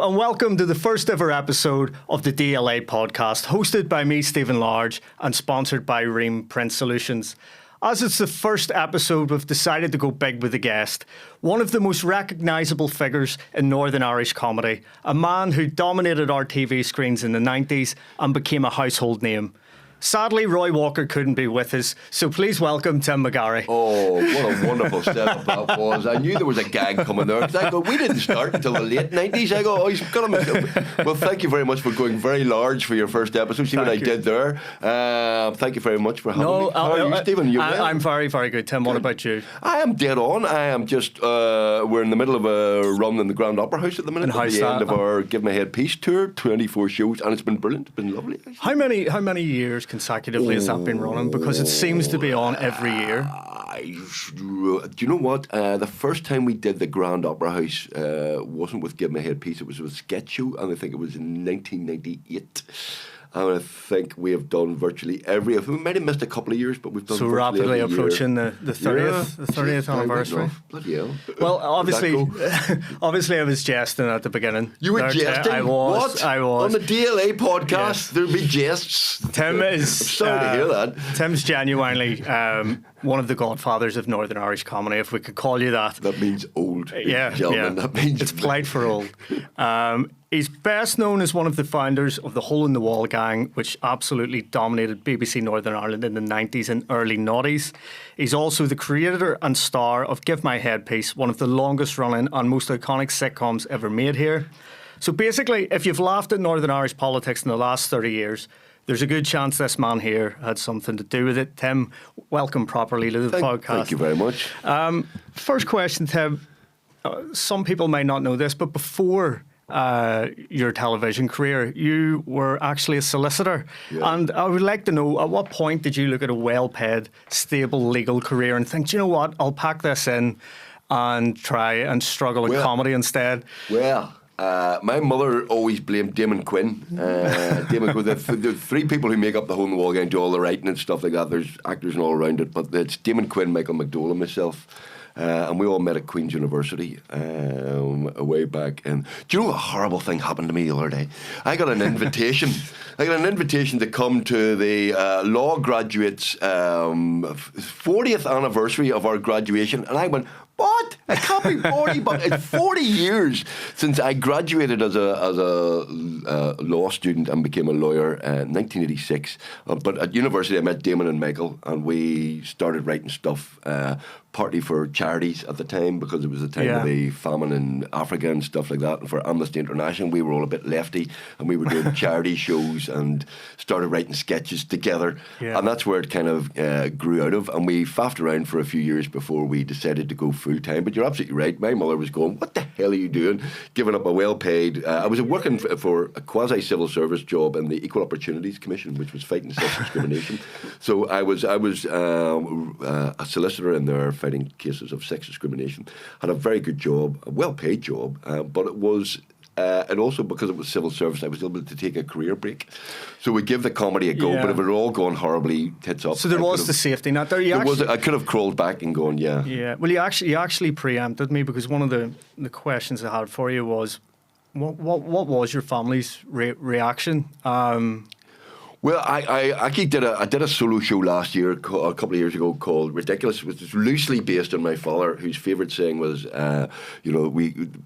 and welcome to the first ever episode of the DLA Podcast, hosted by me, Stephen Large, and sponsored by Ream Print Solutions. As it's the first episode, we've decided to go big with a guest, one of the most recognisable figures in Northern Irish comedy, a man who dominated our TV screens in the 90s and became a household name. Sadly, Roy Walker couldn't be with us, so please welcome Tim McGarry. Oh, what a wonderful setup that was. I knew there was a gag coming there, because I go, we didn't start until the late 90s. I go, oh, he's got him. Well, thank you very much for going very large for your first episode. See what I did there? Thank you very much for having me. How are you, Stephen? I'm very, very good. Tim, what about you? I am dead on. I am just, we're in the middle of a run in the Grand Opera House at the minute. At the end of our Give My Head Peace tour, 24 shows, and it's been brilliant. It's been lovely. Actually. How many years consecutively has that been running? Because it seems to be on every year. Do you know what? The first time we did the Grand Opera House wasn't with Give My Head Peace, it was with Sketch Show, and I think it was in 1998. And I think we have done virtually every. We might have missed a couple of years, but we've done. So rapidly approaching the 30th anniversary. Bloody hell! Well, obviously, I was jesting at the beginning. You were jesting. I was. On the DLA podcast. Yes. There'd be jests. Tim is. I'm sorry to hear that. Tim's genuinely one of the godfathers of Northern Irish comedy, if we could call you that. That means old. Yeah, gentlemen. Yeah. That means it's polite for old. He's best known as one of the founders of the Hole in the Wall gang, which absolutely dominated BBC Northern Ireland in the 90s and early noughties. He's also the creator and star of Give My Head Peace, one of the longest running and most iconic sitcoms ever made here. So basically, if you've laughed at Northern Irish politics in the last 30 years, there's a good chance this man here had something to do with it. Tim, welcome properly to the podcast. Thank you very much. First question, Tim. Some people may not know this, but before your television career, you were actually a solicitor. Yeah. And I would like to know, at what point did you look at a well-paid, stable legal career and think, do you know what, I'll pack this in and try and struggle in comedy instead? Well, my mother always blamed Damon Quinn. Damon Quinn, the three people who make up the Hole in the Wall gang do all the writing and stuff like that. There's actors and all around it, but it's Damon Quinn, Michael McDowell and myself. And we all met at Queen's University way back. And do you know a horrible thing happened to me the other day? I got an invitation. To come to the law graduates' 40th anniversary of our graduation. And I went, what? It can't be 40, but it's 40 years since I graduated as a law student and became a lawyer in 1986. But at university, I met Damon and Michael, and we started writing stuff, partly for charities at the time, because it was the time of the famine in Africa and stuff like that. And for Amnesty International, we were all a bit lefty, and we were doing charity shows and started writing sketches together. Yeah. And that's where it kind of grew out of. And we faffed around for a few years before we decided to go full-time. But you're absolutely right. My mother was going, what the hell are you doing? Giving up a well-paid... I was working for a quasi-civil service job in the Equal Opportunities Commission, which was fighting sex discrimination. So I was a solicitor in there fighting cases of sex discrimination. Had a very good job, a well-paid job, but it was... and also because it was civil service, I was able to take a career break. So we give the comedy a go, but if it had all gone horribly tits up. So there was the safety net there. I could have crawled back and gone, yeah. Yeah. Well, you actually preempted me, because one of the questions I had for you was, what was your family's reaction? Well, I actually did a solo show last year, a couple of years ago, called Ridiculous, which is loosely based on my father, whose favourite saying was, the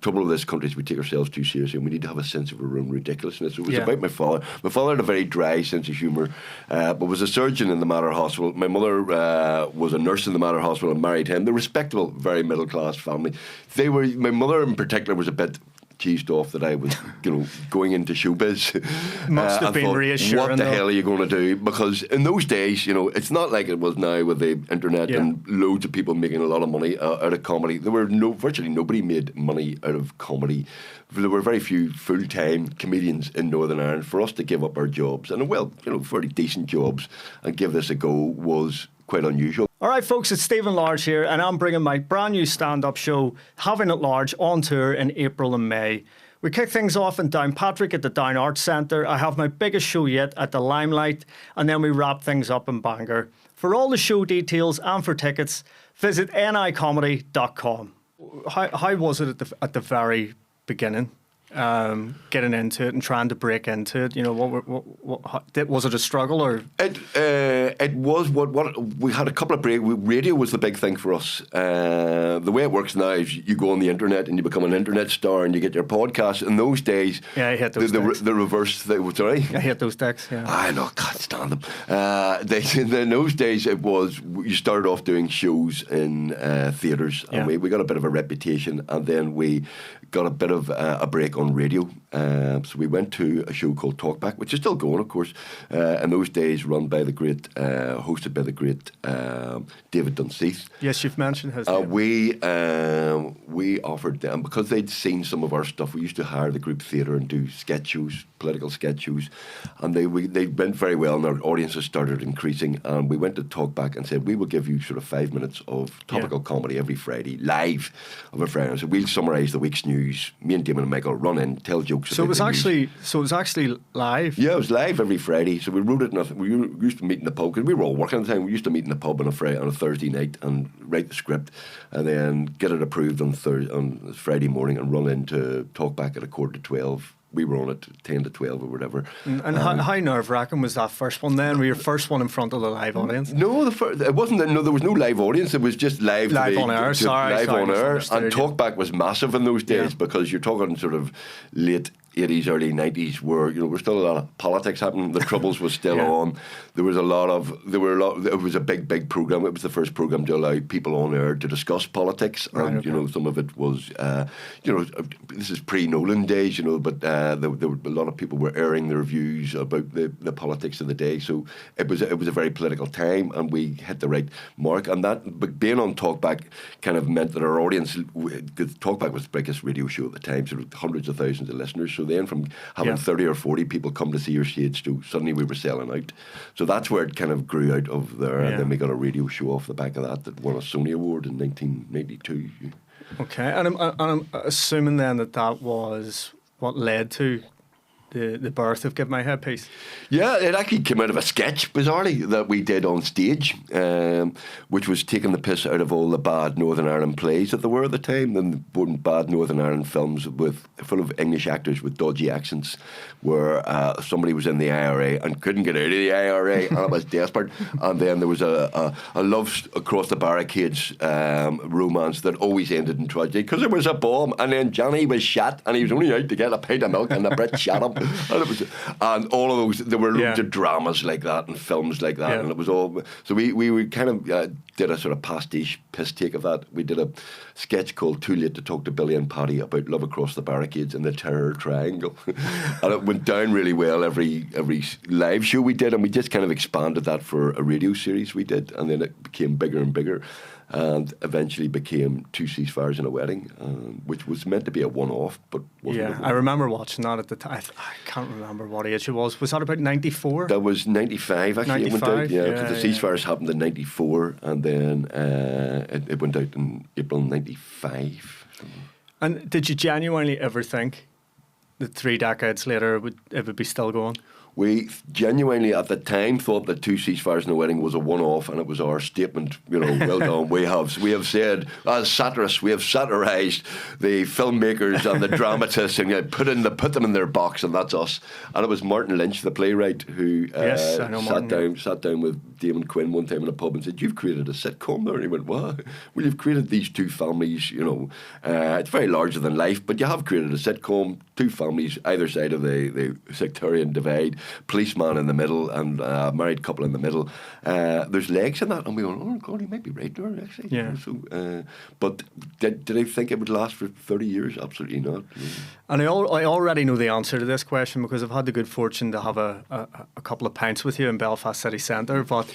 trouble with this country is we take ourselves too seriously and we need to have a sense of our own ridiculousness. So it was about my father. My father had a very dry sense of humour, but was a surgeon in the Mater Hospital. My mother was a nurse in the Mater Hospital and married him. They're a respectable, very middle-class family. My mother in particular was a bit cheesed off that I was, going into showbiz. Must have been reassuring. What the hell are you going to do? Because in those days, it's not like it was now with the internet and loads of people making a lot of money out of comedy. There were virtually nobody made money out of comedy. There were very few full-time comedians in Northern Ireland. For us to give up our jobs, and fairly decent jobs, and give this a go was quite unusual. All right, folks, it's Stephen Large here, and I'm bringing my brand new stand-up show, Having It Large, on tour in April and May. We kick things off in Downpatrick at the Down Arts Centre. I have my biggest show yet at the Limelight, and then we wrap things up in Bangor. For all the show details and for tickets, visit nicomedy.com. How was it at the very beginning? getting into it and trying to break into it? You know, was it a struggle or? It was what we had a couple of breaks. Radio was the big thing for us. The way it works now is you go on the internet and you become an internet star and you get your podcast. In those days, yeah, I hate those decks. The reverse thing. Sorry, I hate those decks. Yeah, I know, can't stand them. In those days, it was you started off doing shows in theatres, and we got a bit of a reputation, and then we got a bit of a break on radio. So we went to a show called Talkback, which is still going, of course. In those days, run by the great, hosted by the great David Dunseith. Yes, you've mentioned his name. We offered them, because they'd seen some of our stuff, we used to hire the group theatre and do sketch shows, political sketch shows, and they went very well, and our audiences started increasing, and we went to Talkback and said, we will give you sort of 5 minutes of topical comedy every Friday, live of a Friday. So we'll summarise the week's news. Me and Damon and Michael run in, tell jokes. So it was actually live? Yeah, it was live every Friday. So we wrote it, we used to meet in the pub, because we were all working at the time. We used to meet in the pub on a Thursday night and write the script, and then get it approved on Friday morning and run into Talkback at 11:45. We were on at 10 to 12 or whatever. And how nerve-wracking was that first one then? Were your first one in front of the live audience? No, it wasn't. No, there was no live audience. It was just live on air. Live on air. And Talkback was massive in those days, because you're talking sort of late 80s, early 90s, where we're still a lot of politics happening. The Troubles was still on. It was a big program. It was the first program to allow people on air to discuss politics, and some of it was, this is pre-Nolan days, but there were a lot of people were airing their views about the politics of the day. So it was a very political time, and we hit the right mark. And that being on Talkback kind of meant that our audience, because Talkback was the biggest radio show at the time, so hundreds of thousands of listeners. So then from having 30 or 40 people come to see your stage show, suddenly we were selling out. So that's where it kind of grew out of there. And then we got a radio show off the back of that won a Sony Award in 1992. Okay, and I'm assuming then that was what led to the birth of Give My Headpiece. Yeah, it actually came out of a sketch, bizarrely, that we did on stage, which was taking the piss out of all the bad Northern Ireland plays that there were at the time, and bad Northern Ireland films full of English actors with dodgy accents, where somebody was in the IRA and couldn't get out of the IRA, and it was desperate. And then there was a love across the barricades romance that always ended in tragedy, because there was a bomb, and then Johnny was shot, and he was only out to get a pint of milk, and the Brit shot him. And all of those, there were loads of dramas like that and films like that, and it was all. So we kind of did a sort of pastiche piss take of that. We did a sketch called Too Late to Talk to Billy and Paddy about love across the barricades and the Terror Triangle, and it went down really well every live show we did, and we just kind of expanded that for a radio series we did, and then it became bigger and bigger. And eventually became Two Ceasefires and a Wedding, which was meant to be a one-off, but wasn't. Yeah, I remember watching that at the time. I can't remember what age it was. Was that about 94? That was 95, actually. 95? It went out, because the ceasefires happened in 94, and then it went out in April 95. And did you genuinely ever think that 3 decades later it would be still going? We genuinely at the time thought that Two Ceasefires and a Wedding was a one-off, and it was our statement, well done. We have said, as satirists, we have satirised the filmmakers and the dramatists, and put them in their box, and that's us. And it was Martin Lynch, the playwright, who sat down with Damon Quinn one time in a pub and said, "You've created a sitcom there." And he went, "What?" "Well, you've created these two families, it's very larger than life, but you have created a sitcom, two families either side of the sectarian divide, policeman in the middle and a married couple in the middle. There's legs in that." And we went, "Oh God, he might be right there, actually." Yeah. So, but did I think it would last for 30 years? Absolutely not. And I already know the answer to this question, because I've had the good fortune to have a couple of pints with you in Belfast City Centre, but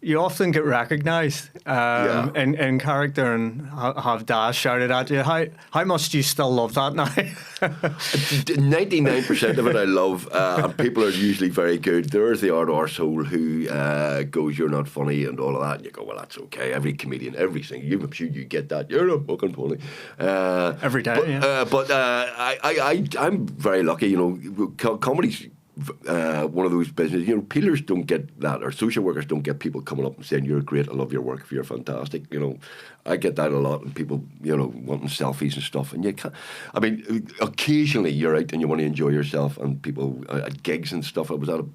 you often get recognised in character and have Dash shouted at you. How much do you still love that now? 99% of it I love, and people are usually very good. There's the odd arsehole who goes, "You're not funny," and all of that, and you go, "Well, that's okay." Every comedian, I'm sure you get that. "You're not fucking funny." Every day, but, But I'm very lucky, comedy's one of those businesses. You know, peelers don't get that, or social workers don't get people coming up and saying, "You're great, I love your work, you're fantastic." You know, I get that a lot, and people, you know, wanting selfies and stuff. And you can't. I mean, occasionally you're out and you want to enjoy yourself, and people at gigs and stuff. I was at a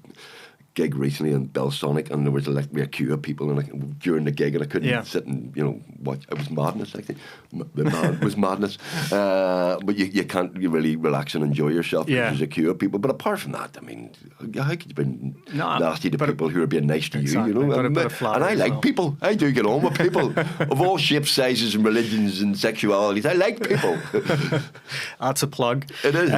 gig recently in Belsonic, and there was like a queue of people, and during the gig, and I couldn't sit and, you know, watch. It was madness. I think it was madness. But you can't really relax and enjoy yourself because there's a queue of people. But apart from that, I mean, how could you be nasty to people who are being nice to you? You know, and I like people. I do get on with people of all shapes, sizes, and religions and sexualities. I like people. That's a plug. It is.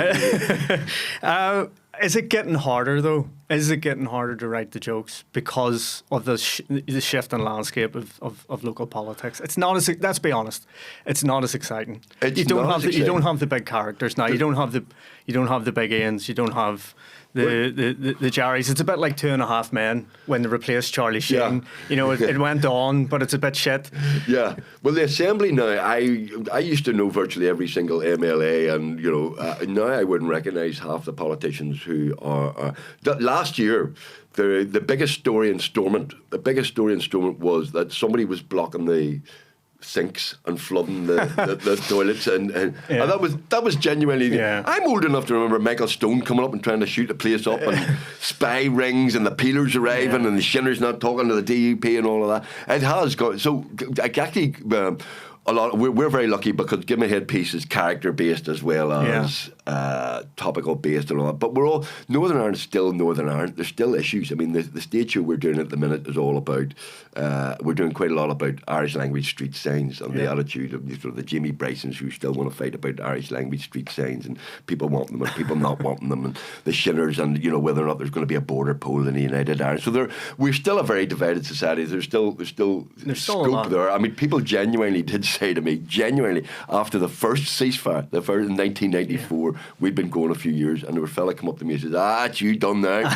Is it getting harder, though? Is it getting harder to write the jokes because of the shift in landscape of local politics? It's not as, let's be honest, it's not as exciting. You don't have the big characters now. You don't have the big Ians. You don't have the Jarrys. It's a bit like 2.5 Men when they replaced Charlie Sheen. Yeah. You know, it went on, but it's a bit shit. Yeah. Well, the Assembly now, I used to know virtually every single MLA, and, you know, now I wouldn't recognise half the politicians who are. Last year, the biggest story in Stormont, was that somebody was blocking the sinks and flooding the toilets, and that was genuinely. Yeah. I'm old enough to remember Michael Stone coming up and trying to shoot the place up, and spy rings, and the peelers arriving, and the shinners not talking to the DUP and all of that. It has got so actually. A lot. We're very lucky because Give Me a Headpiece is character based as well as topical based and all that. But we're all Northern Ireland's still Northern Ireland. There's still issues. I mean, the stage show we're doing at the minute is all about. We're doing quite a lot about Irish language street signs and the attitude of sort of the Jamie Brysons who still want to fight about Irish language street signs, and people wanting them and people not wanting them, and the shinners, and, you know, whether or not there's going to be a border poll in the United Ireland. So we're still a very divided society. There's still scope there. I mean, people genuinely did say to me, after the first ceasefire, in 1994, we'd been going a few years, and there was a fella come up to me and says, it's you done now.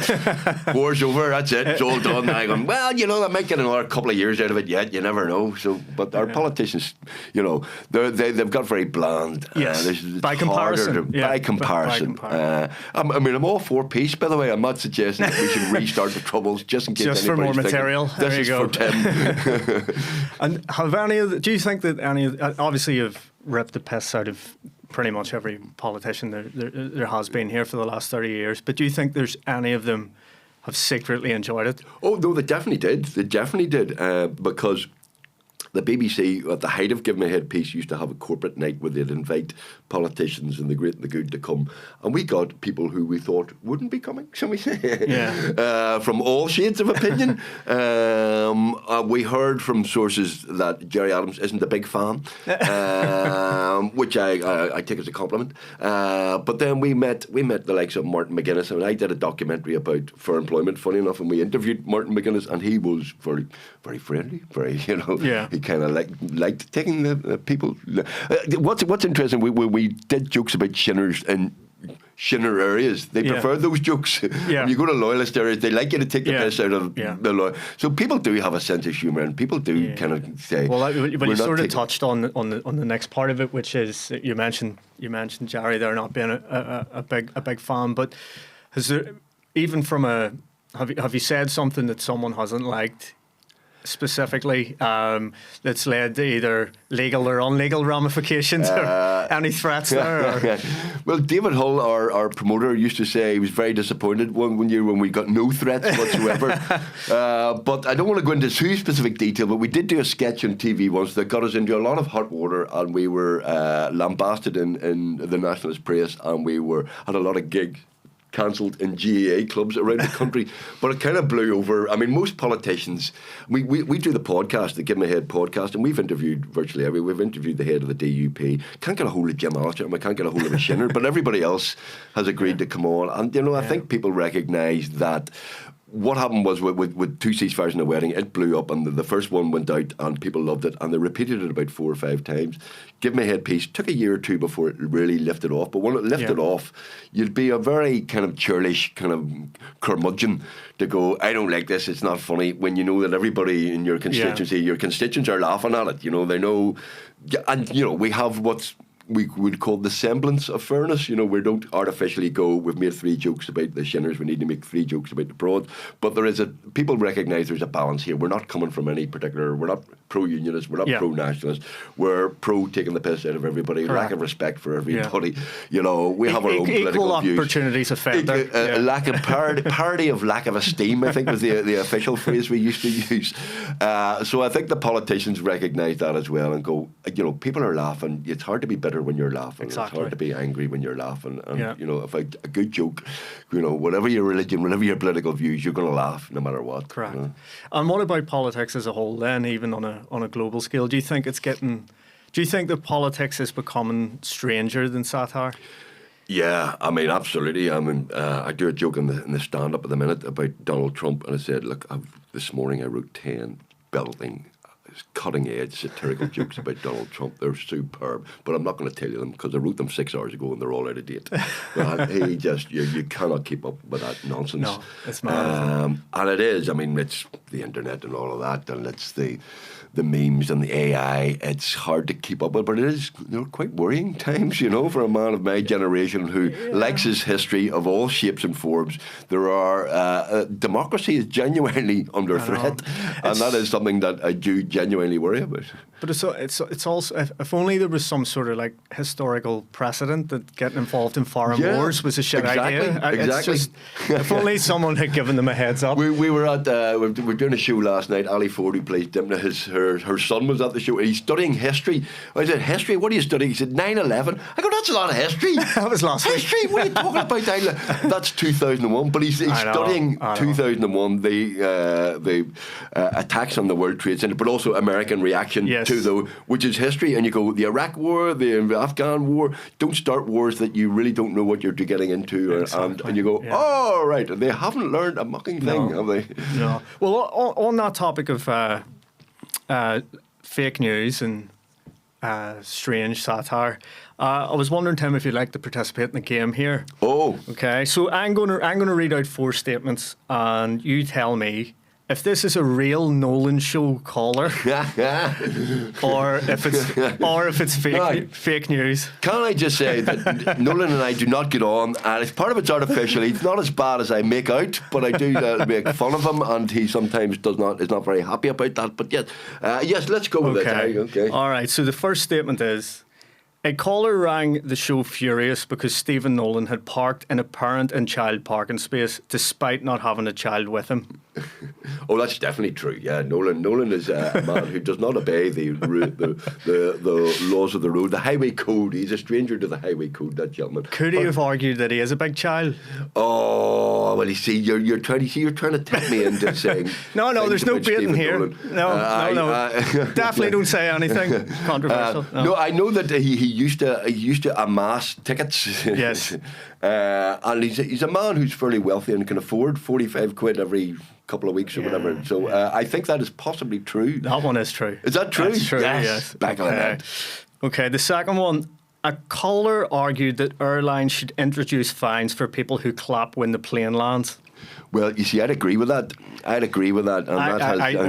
War's over, that's it, it's all done. And I go, well, you know, I might get another couple of years out of it yet, you never know. So, but our politicians, you know, they've got very bland. Yes, by comparison. By comparison. I mean, I'm all for peace, by the way. I'm not suggesting that we should restart the Troubles just in case just for more material. This is for Tim. And do you think that any of, obviously you've ripped the piss out of pretty much every politician there has been here for the last 30 years, but do you think there's any of them have secretly enjoyed it? Oh, no, they definitely did. Because the BBC, at the height of Give Me a Headpiece, used to have a corporate night where they'd invite politicians and the great and the good to come. And we got people who we thought wouldn't be coming, shall we say, from all shades of opinion. We heard from sources that Gerry Adams isn't a big fan, which I take as a compliment. But then we met the likes of Martin McGuinness. I mean, I did a documentary about fair employment, funny enough, and we interviewed Martin McGuinness, and he was very, very friendly, very, you know, he kind of liked taking the people. What's interesting, we did jokes about shinners in shinner areas. They prefer those jokes. When you go to loyalist areas, they like you to take the piss out of the loyal. So people do have a sense of humour, and people do kind of say. Well, but you sort of touched on the next part of it, which is you mentioned Gerry there not being a big fan, but has there, even from have you said something that someone hasn't liked specifically that's led to either legal or illegal ramifications, or any threats there? Well, David Hull, our promoter, used to say he was very disappointed one year when we got no threats whatsoever. But I don't want to go into too specific detail, but we did do a sketch on TV once that got us into a lot of hot water, and we were lambasted in the nationalist press, and we had a lot of gigs cancelled in GAA clubs around the country, but it kind of blew over. I mean, most politicians, we do the podcast, the Give Me a Head podcast, and we've interviewed virtually we've interviewed the head of the DUP. Can't get a hold of Jim Allister, and we can't get a hold of a Shinner, but everybody else has agreed to come on. And, you know, I think people recognise that what happened was with two ceasefires and a wedding, it blew up, and the first one went out and people loved it, and they repeated it about 4 or 5 times. Give Me a Headpiece took a year or two before it really lifted off, but when it lifted off, you'd be a very kind of churlish kind of curmudgeon to go, I don't like this, it's not funny, when you know that everybody in your constituency, your constituents are laughing at it, you know, they know. And, you know, we have what's we would call the semblance of fairness. You know, we don't artificially go, we've made 3 jokes about the Shinners, we need to make 3 jokes about the Prods. But people recognise there's a balance here. We're not coming from any particular, we're not pro-unionist, we're not pro-nationalist, we're pro-taking the piss out of everybody, lack of respect for everybody. You know, we have our own political views. Equal opportunities offender. Lack of parity of lack of esteem, I think was the official phrase we used to use. So I think the politicians recognise that as well and go, you know, people are laughing. It's hard to be bitter when you're laughing. Exactly. It's hard to be angry when you're laughing. And, you know, if a good joke, you know, whatever your religion, whatever your political views, you're going to laugh no matter what. Correct. You know? And what about politics as a whole then, even on a global scale? Do you think that politics is becoming stranger than satire? Yeah, I mean, absolutely. I mean, I do a joke in the stand-up at the minute about Donald Trump, and I said, look, this morning I wrote 10 belting, cutting-edge satirical jokes about Donald Trump. They're superb, but I'm not going to tell you them because I wrote them 6 hours ago and they're all out of date. But you cannot keep up with that nonsense. No, it's mad. And it is. I mean, it's the internet and all of that, and it's the memes and the AI. It's hard to keep up with, but it is, you know, quite worrying times, you know, for a man of my generation who likes his history of all shapes and forms. There are democracy is genuinely under threat, and that is something that I do genuinely worry about. But it's also, if only there was some sort of like historical precedent that getting involved in foreign wars was a shit idea. Exactly. It's just, if only someone had given them a heads up. We were at we were doing a show last night. Ali Ford, who plays Dimna, her son was at the show. He's studying history. I said, history? What are you studying? He said, 9/11. I go, that's a lot of history. That was last week. History? What are you talking about? 9/11? That's 2001. But he's studying 2001, the attacks on the World Trade Center, but also American reaction to those, which is history. And you go, the Iraq War, the Afghan War, don't start wars that you really don't know what you're getting into. And you go, oh, right. They haven't learned a mucking thing, have they? No. Well, on that topic of fake news and strange satire, I was wondering, Tim, if you'd like to participate in the game here. Oh. Okay, so I'm gonna read out 4 statements, and you tell me if this is a real Nolan Show caller, or if it's fake news. Can I just say that Nolan and I do not get on, and it's part of it's artificial. He's not as bad as I make out, but I do make fun of him, and he sometimes is not very happy about that. But yes, let's go with it. Okay. All right. So the first statement is: a caller rang the show furious because Stephen Nolan had parked in a parent and child parking space despite not having a child with him. Oh, that's definitely true. Yeah, Nolan is a man who does not obey the laws of the road, the highway code. He's a stranger to the highway code, that gentleman. Could he have argued that he is a big child? Oh, well, you see, you're trying to tempt me into saying no, there's no baiting here. No. Definitely don't say anything controversial. No, I know that he used to amass tickets. Yes. And he's a man who's fairly wealthy and can afford 45 quid every couple of weeks or whatever. So I think that is possibly true. That one is true. Is that true? That's true, yes. Back on that. Okay, the second one. A caller argued that airlines should introduce fines for people who clap when the plane lands. Well, you see, I'd agree with that. And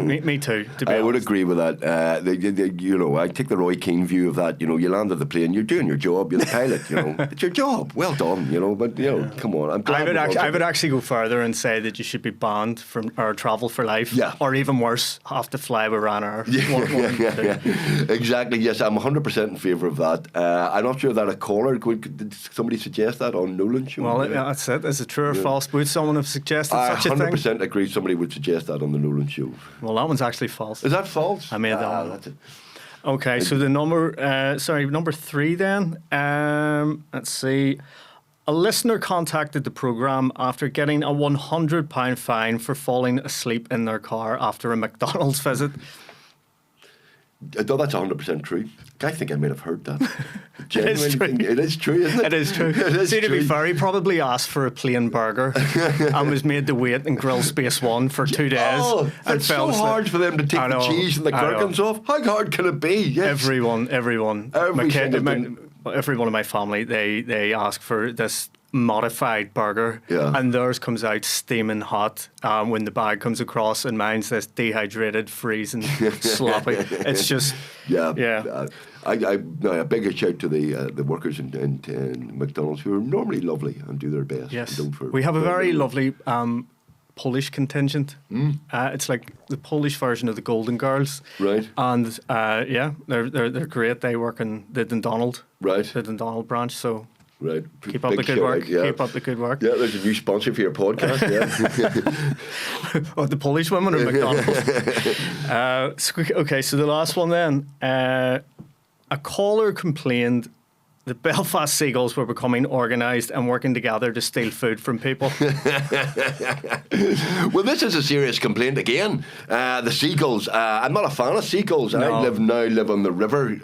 me too, to be I honest. would agree with that. I take the Roy Keane view of that. You know, you landed the plane, you're doing your job, you're the pilot, you know. It's your job. Well done, you know. But, you know, come on. I would actually go further and say that you should be banned from air travel for life. Yeah. Or even worse, have to fly with Ryanair. Yeah. Exactly, yes. I'm 100% in favour of that. I'm not sure that a caller, did somebody suggest that on Nolan Show? Well, that's it. Is it true or false? Would someone have suggested such a thing? 100% agree somebody would suggest that on the Nolan Show. Well, that one's actually false. Is that false? I made that one. That's it. Okay, so the number 3 then. Let's see. A listener contacted the programme after getting a £100 fine for falling asleep in their car after a McDonald's visit. No, that's 100% true. I think I may have heard that. It is true. It is true, isn't it? It is true. See, to be fair, he probably asked for a plain burger and was made to wait in grill space 1 for 2 days. Oh, it's so hard for them to take the cheese and the gherkins off. How hard can it be? Yes. Everyone. Every one of my family, they ask for this modified burger, Yeah. and theirs comes out steaming hot when the bag comes across, and mine's this dehydrated, freezing, sloppy. It's just, Yeah. A big shout to the workers in McDonald's who are normally lovely and do their best. Yes. And don't We have a very lovely Polish contingent. It's like the Polish version of the Golden Girls. Right. And they're great. They work in the Dundonald. Right. The Dundonald branch. So Right. keep up the good work. Keep up the good work. Yeah, there's a new sponsor for your podcast. Yeah. Oh, the Polish women are McDonald's. Okay, so the last one then. A caller complained that Belfast seagulls were becoming organised and working together to steal food from people. Well, this is a serious complaint again. The seagulls. I'm not a fan of seagulls. No. I live on the river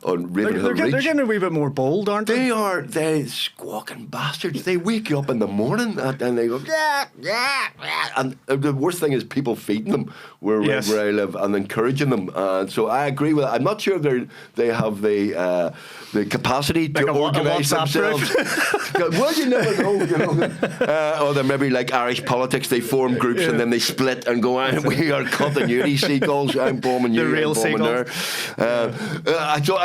on Ravenhill Reach. They're getting a wee bit more bold, aren't they? They squawking bastards. They wake you up in the morning and they go, yeah. And the worst thing is people feeding them where I live and encouraging them. And so I agree with that. I'm not sure they have the capacity Like to organise themselves. Well, you never know. Or they're maybe like Irish politics. They form groups and then they split and go, we are continuity seagulls. I'm bombing you. The real I'm bombing there.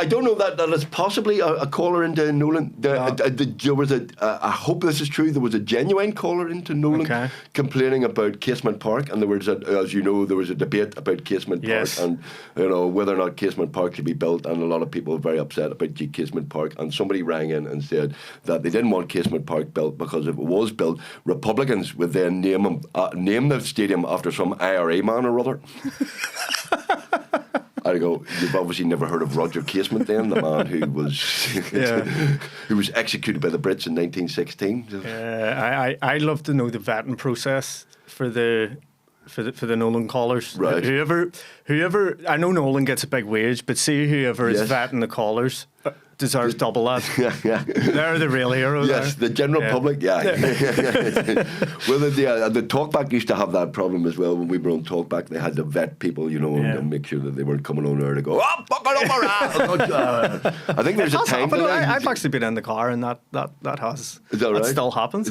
I don't know that is possibly a caller into Nolan. There was I hope this is true. There was a genuine caller into Nolan complaining about Casement Park, and there was, as you know, there was a debate about Casement Park and whether or not Casement Park should be built, and a lot of people were very upset about Casement Park. And somebody rang in and said that they didn't want Casement Park built because if it was built, Republicans would then name the stadium after some IRA man or other. I go, you've obviously never heard of Roger Casement then, the man who was executed by the Brits in 1916. I'd love to know the vetting process for the Nolan callers. Right. Whoever, I know Nolan gets a big wage, but see whoever is vetting the callers deserves double that. They're the real heroes. Yes, the general public, Well, the Talkback used to have that problem as well. When we were on Talkback, they had to vet people, and make sure that they weren't coming on there to go, buckle up, I think there's a time delay. I've actually been in the car, and that has. Is that right? That still happens.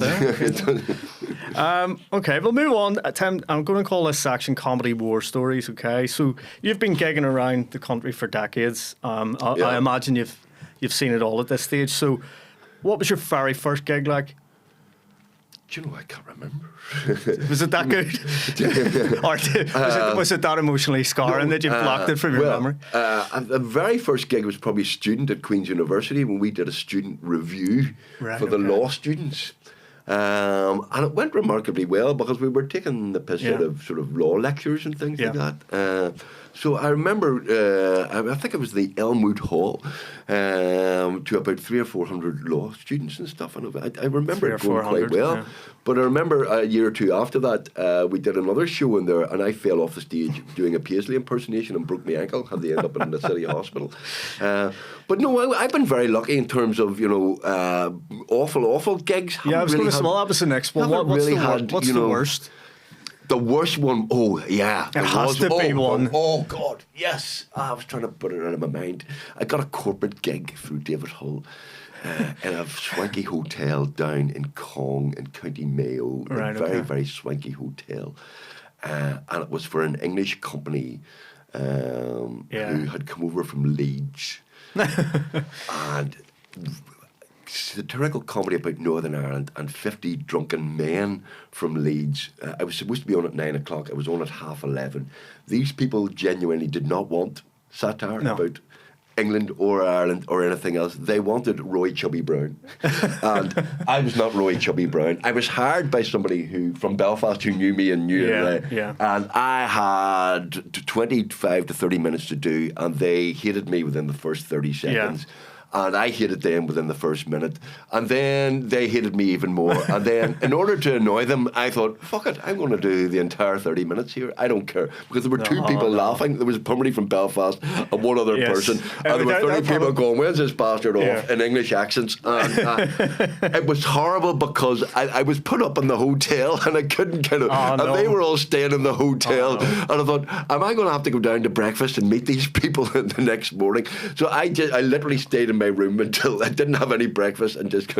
Okay, we'll move on. Tim, I'm going to call this section Comedy War Stories. Okay, so you've been gigging around the country for decades. I imagine you've seen it all at this stage. So, what was your very first gig like? Do you know, I can't remember. Was it that good? Or was it that emotionally scarring that you blocked it from your memory? The very first gig was probably student at Queen's University when we did a student review for the law students. And it went remarkably well because we were taking the piss out of sort of law lectures and things like that. So I remember, I think it was the Elmwood Hall, to about 300 or 400 law students and stuff. And I remember it going quite well. Yeah. But I remember a year or two after that, we did another show in there, and I fell off the stage doing a Paisley impersonation and broke my ankle. Had to end up in the city hospital. But no, I've been very lucky in terms of awful gigs. Yeah, I was going to say, well, that was the next one. What's the worst? The worst one, It has to be one. Oh, God, yes. I was trying to put it out of my mind. I got a corporate gig through David Hull in a swanky hotel down in Cong in County Mayo. A very, very swanky hotel. And it was for an English company who had come over from Leeds. And satirical comedy about Northern Ireland and 50 drunken men from Leeds. I was supposed to be on at 9 o'clock. I was on at 11:30. These people genuinely did not want satire about England or Ireland or anything else. They wanted Roy Chubby Brown. And I was not Roy Chubby Brown. I was hired by somebody from Belfast who knew me and knew and I had 25 to 30 minutes to do, and they hated me within the first 30 seconds. And I hated them within the first minute. And then they hated me even more. And then, in order to annoy them, I thought, fuck it, I'm going to do the entire 30 minutes here. I don't care. Because there were two people laughing. There was somebody from Belfast and one other person. And there were 30 people going, when's this bastard off? In English accents. And it was horrible because I was put up in the hotel and I couldn't get it. And they were all staying in the hotel. And I thought, am I going to have to go down to breakfast and meet these people the next morning? So I literally stayed in my room until I didn't have any breakfast and just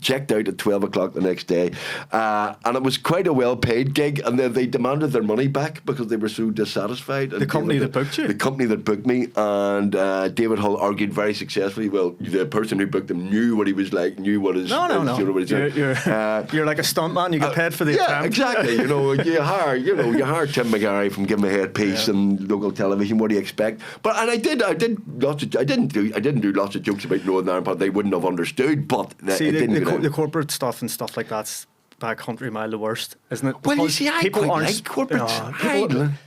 checked out at 12 o'clock the next day. And it was quite a well-paid gig, and they demanded their money back because they were so dissatisfied. The company that booked you? The company that booked me, and David Hull argued very successfully. Well, the person who booked him knew what he was like, knew what his... No. You're like a stuntman, you get paid for the attempt. Exactly. You hire Tim McGarry from Give Me a Headpiece and local television. What do you expect? I didn't do lots of jokes about Northern Ireland, but they wouldn't have understood. But the corporate stuff and stuff like that's by a country mile the worst, isn't it? Well, you see, I quite like corporate.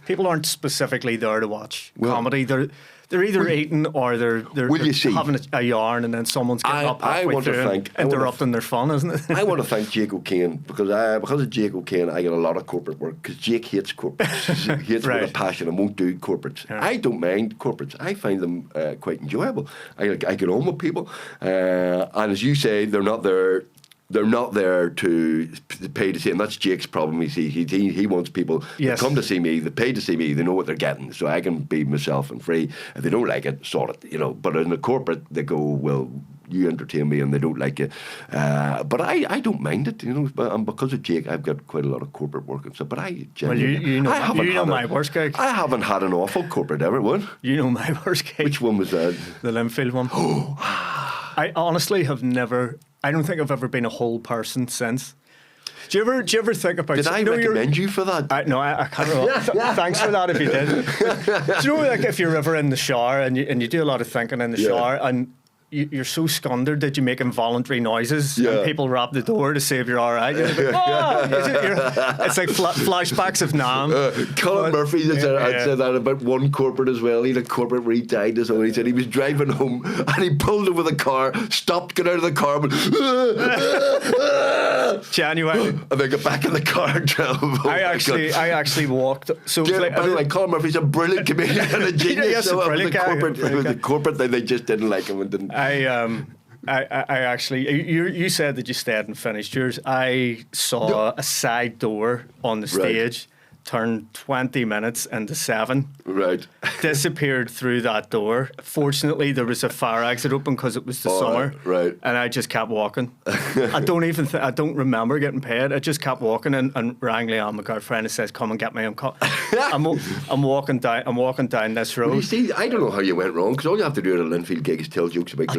People aren't specifically there to watch comedy. They're either eating or they're having a yarn, and then someone's getting up halfway through and interrupting their fun, isn't it? I want to thank Jake O'Kane because of Jake O'Kane I get a lot of corporate work because Jake hates corporates. He hates with a passion and won't do corporates. Yeah. I don't mind corporates. I find them quite enjoyable. I get on with people, and as you say, they're not there. They're not there to pay to see, and that's Jake's problem. You see, he wants people to come to see me. They pay to see me. They know what they're getting, so I can be myself and free. If they don't like it, sort it. But in the corporate, they go, well, you entertain me, and they don't like it. But I don't mind it, And because of Jake, I've got quite a lot of corporate work and stuff. But I genuinely, my worst gig. I haven't had an awful corporate ever. What? You know my worst gig. Which one was that? The Linfield one. I honestly have never. I don't think I've ever been a whole person since. Do you ever think about... Did I recommend you for that? I can't remember. Thanks for that if you did. Do you know, like, if you're ever in the shower and you do a lot of thinking in the shower and you're so scundered that you make involuntary noises and people rap the door to see if you're all right. You're like, it's like flashbacks of Nam. Colin Murphy said that about one corporate as well. He had a corporate where he died or something. He said he was driving home and he pulled over the car, stopped, got out of the car, went, Genuine. And then got back in the car and drove home. I actually walked. So Colin Murphy's a brilliant comedian and a genius. Yes, a brilliant guy. The corporate thing, they just didn't like him and didn't. I actually, you said that you stayed and finished yours. I saw a side door on the stage turn 20 minutes into 7. Right. Disappeared through that door. Fortunately, there was a fire exit open because it was the summer. Right. And I just kept walking. I don't remember getting paid. I just kept walking and rang Leanne, my girlfriend, and says, "Come and get me." I'm walking down this road. Well, you see, I don't know how you went wrong because all you have to do at a Linfield gig is tell jokes about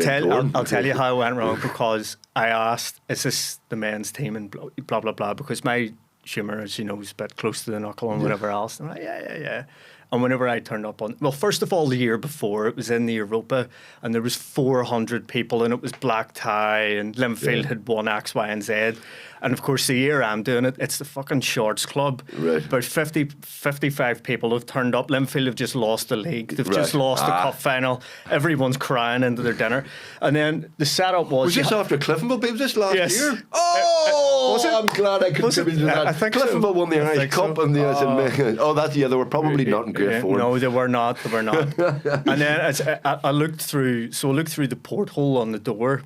I'll tell you how I went wrong because I asked, "Is this the men's team?" and blah blah blah because my humour, as you know, is a bit close to the knuckle and whatever else. And I'm like, yeah. And whenever I turned up on... Well, first of all, the year before, it was in the Europa, and there was 400 people, and it was black tie, and Linfield had won X, Y, and Z. And, of course, the year I'm doing it, it's the fucking Shorts Club. Right. About 55 people have turned up. Linfield have just lost the league. They've just lost the cup final. Everyone's crying into their dinner. And then the setup was... Was this after Cliftonville? Was this last year? Was it? I'm glad I contributed to that. I think Cliftonville won the Irish Cup. So. And they were probably not in great form. No, they were not. And then I looked through the porthole on the door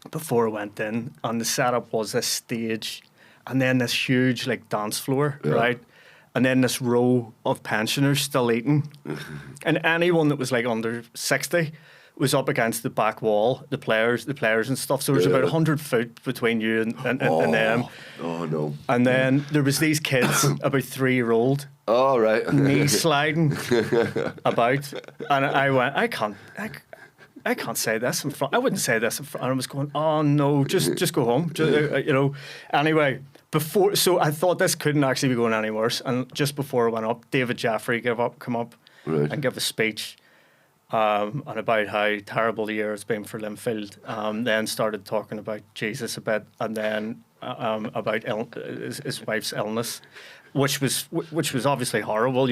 before I went in, and the setup was this stage and then this huge dance floor, right? And then this row of pensioners still eating. And anyone that was under 60 was up against the back wall, the players and stuff. So there was about 100 foot between you and them. Oh, no. And then there was these kids, about 3-year-old, oh, right. knee sliding about. And I went, I can't say this in front. I wouldn't say this in front. And I was going, oh no, just go home. Anyway, so I thought this couldn't actually be going any worse. And just before I went up, David Jaffrey come up and give a speech on about how terrible the year has been for Linfield. Then started talking about Jesus a bit, and then about his wife's illness. Which was obviously horrible,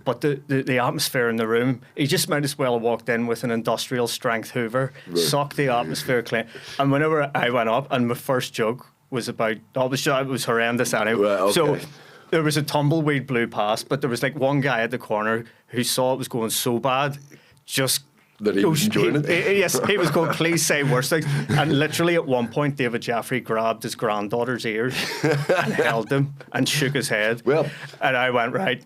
but the atmosphere in the room, he just might as well have walked in with an industrial strength Hoover, sucked the atmosphere clean. And whenever I went up, and my first joke was about, it was horrendous anyway. Right, okay. So there was a tumbleweed blew past, but there was one guy at the corner who saw it was going so bad, just... That he was enjoying it? Yes, he was going, please say worse things. And literally at one point, David Jaffrey grabbed his granddaughter's ears and held them and shook his head. Well, and I went, right,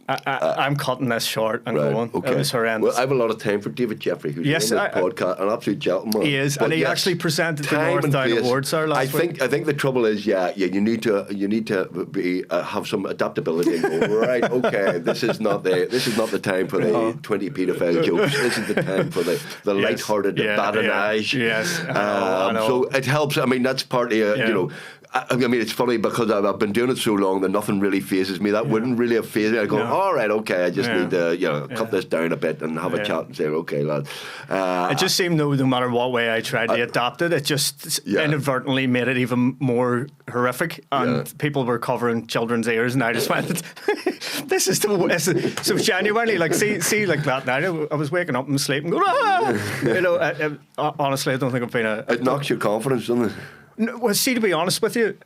I'm cutting this short and going. Okay. It was horrendous. Well, I have a lot of time for David Jeffrey, who's Yes, on this podcast, an absolute gentleman. He is, and he actually presented the time North and Down place. Awards there last week. I think the trouble is, you need to be have some adaptability and go, right, okay, this is not the time for the 20 paedophile jokes. This is the time for the light-hearted badinage. Yes, I know. So it helps. I mean, that's partly, you know. I mean, it's funny because I've been doing it so long that nothing really phases me. That wouldn't really have phased me. I go, all right, okay, I just need to, cut this down a bit and have a chat and say, okay, lad. It just seemed no matter what way I tried to adapt it, it just inadvertently made it even more horrific. And people were covering children's ears, and I just went, "This is the worst." So genuinely, like, see, like that night, I was waking up and sleeping, going, ah! You know, honestly, I don't think I've been It knocks your confidence, doesn't it? No, well, see, to be honest with you,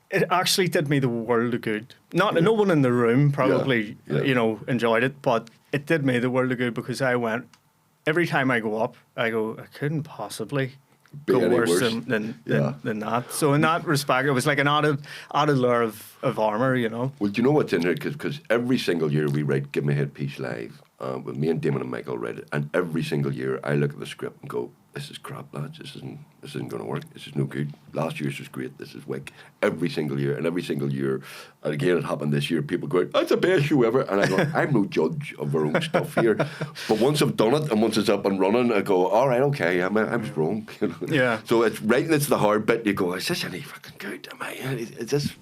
it actually did me the world of good. No one in the room probably, enjoyed it, but it did me the world of good because I went, every time I go up, I go, I couldn't possibly go worse than that. So in that respect, it was like an added layer of armour, you know. Well, do you know what's in there? Because every single year we write Give Me a Head Piece Live, with me and Damon and Michael write it, and every single year I look at the script and go, this is crap, lads. This isn't going to work. This is no good. Last year's was great. This is wick. Every single year, and again, it happened this year. People go, that's the best show ever, and I go, I'm no judge of our own stuff here. But once I've done it and once it's up and running, I go, all right, okay, I was wrong. You know? Yeah. So it's writing. It's the hard bit. You go, is this any fucking good? Is this?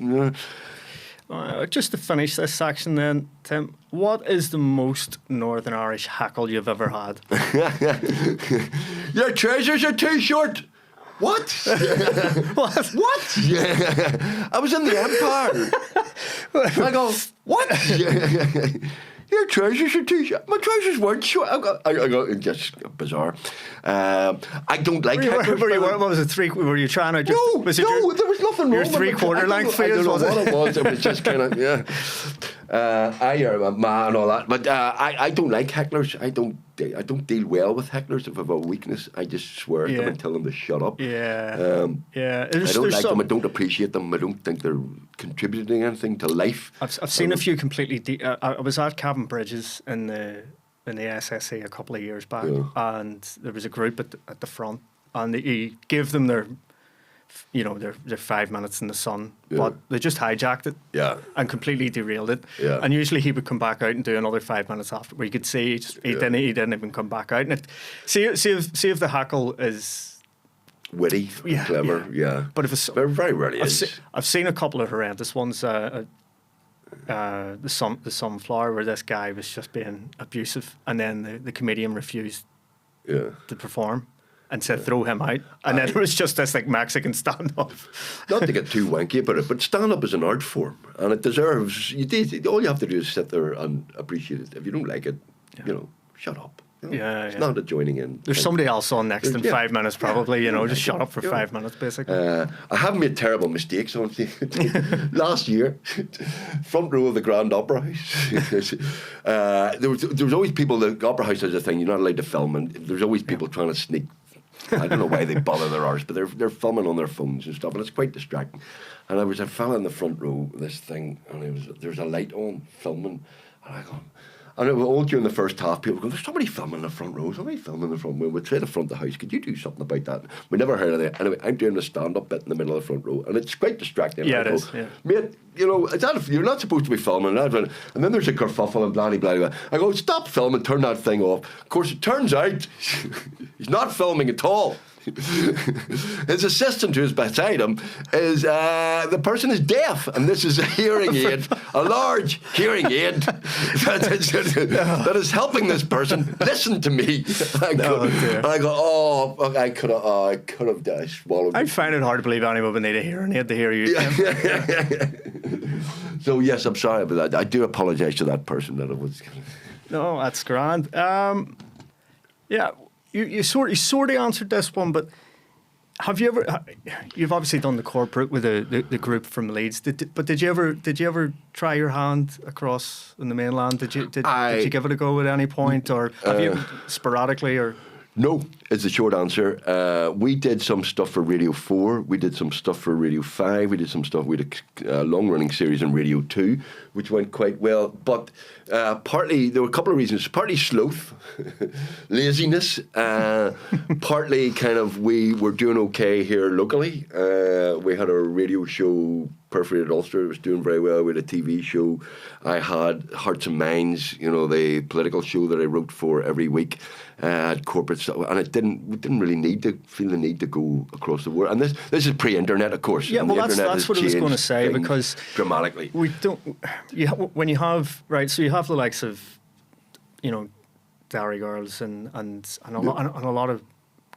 Just to finish this section then, Tim, what is the most Northern Irish hackle you've ever had? Your trousers are too short. What? What? What? I was in the Empire. I go, what? Your trousers are too short. My trousers weren't short. I go, just bizarre. I don't like hecklers. What was it? Were you trying to just... No, there was nothing wrong with it. Your 3/4 length face, was it? I don't know what it was. It was just kind of, I am a man and all that. But I don't like hecklers. I don't deal well with hecklers. If I have a weakness, I just swear at them and tell them to shut up. Yeah. I don't like them. I don't appreciate them. I don't think they're contributing anything to life. I've seen a few completely... I was at Cavan Bridges in the SSE a couple of years back, and there was a group at the front, and he gave them their 5 minutes in the sun, but they just hijacked it and completely derailed it. And usually he would come back out and do another 5 minutes after, where you could see he didn't even come back out. And see if the hackle is witty, clever, But if it's very rarely I've seen a couple of horrendous ones. The Sunflower, where this guy was just being abusive, and then the comedian refused to perform and said throw him out, and then it was just this like Mexican stand-up. Not to get too wanky about it, but stand-up is an art form, and it deserves. All you have to do is sit there and appreciate it. If you don't like it, shut up. It's not a joining in. There's somebody else on next in 5 minutes, probably. Just shut up for 5 minutes, basically. I have made terrible mistakes on last year. Front row of the Grand Opera House. There was always people. The Opera House is a thing. You're not allowed to film, and there's always people trying to sneak. I don't know why they bother their arse, but they're filming on their phones and stuff, and it's quite distracting. And I was a fella in the front row, this thing, and there's a light on filming, and I go. And it was all during the first half, people go, there's somebody filming in the front row, we'll try to front the house, could you do something about that? We never heard of it. Anyway, I'm doing a stand-up bit in the middle of the front row, and it's quite distracting. Yeah, it is. Mate, you're not supposed to be filming that. And then there's a kerfuffle and blah. I go, stop filming, turn that thing off. Of course, it turns out he's not filming at all. His assistant who's beside him is the person is deaf, and this is a hearing aid, a large hearing aid that is helping this person listen to me. I go, I could have swallowed. I find it hard to believe anyone would need a hearing aid to hear you. So yes, I'm sorry about that. I do apologise to that person that it was. No, that's grand. You sort of answered this one, but have you ever? You've obviously done the corporate with the group from Leeds. Did you ever try your hand across in the mainland? Did you give it a go at any point, or have you sporadically or? No, is the short answer. We did some stuff for Radio 4. We did some stuff for Radio 5. We did some stuff. We did a long-running series on Radio 2, which went quite well. But partly, there were a couple of reasons. Partly sloth, laziness. Partly kind of we were doing okay here locally. We had a radio show, Perforated Ulster, was doing very well. We had a TV show. I had Hearts and Minds, the political show that I wrote for every week. Had corporate stuff, and we didn't really feel the need to go across the world. And this is pre-internet, of course. Yeah, well, that's what I was going to say, because dramatically we don't. When you have so you have the likes of, Dairy Girls and a lot of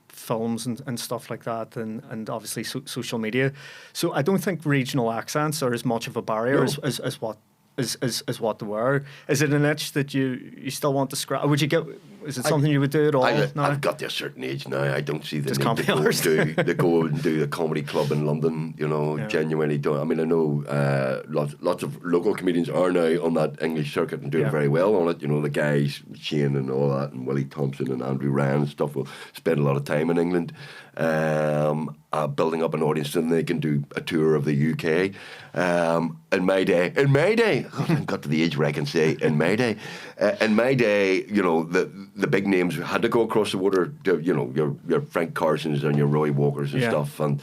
films and stuff like that, and obviously social media. So I don't think regional accents are as much of a barrier as what they were. Is it an itch that you still want to scratch? Would you get? Is it something you would do at all? I've got to a certain age now. I don't see the need to go and do the comedy club in London. Genuinely don't. I mean, I know lots of local comedians are now on that English circuit and doing very well on it. The guys, Shane and all that, and Willie Thompson and Andrew Ryan and stuff will spend a lot of time in England. Building up an audience, and they can do a tour of the UK. In my day, I got to the age where I can say in my day, the big names had to go across the water. Your Frank Carsons and your Roy Walkers and stuff, and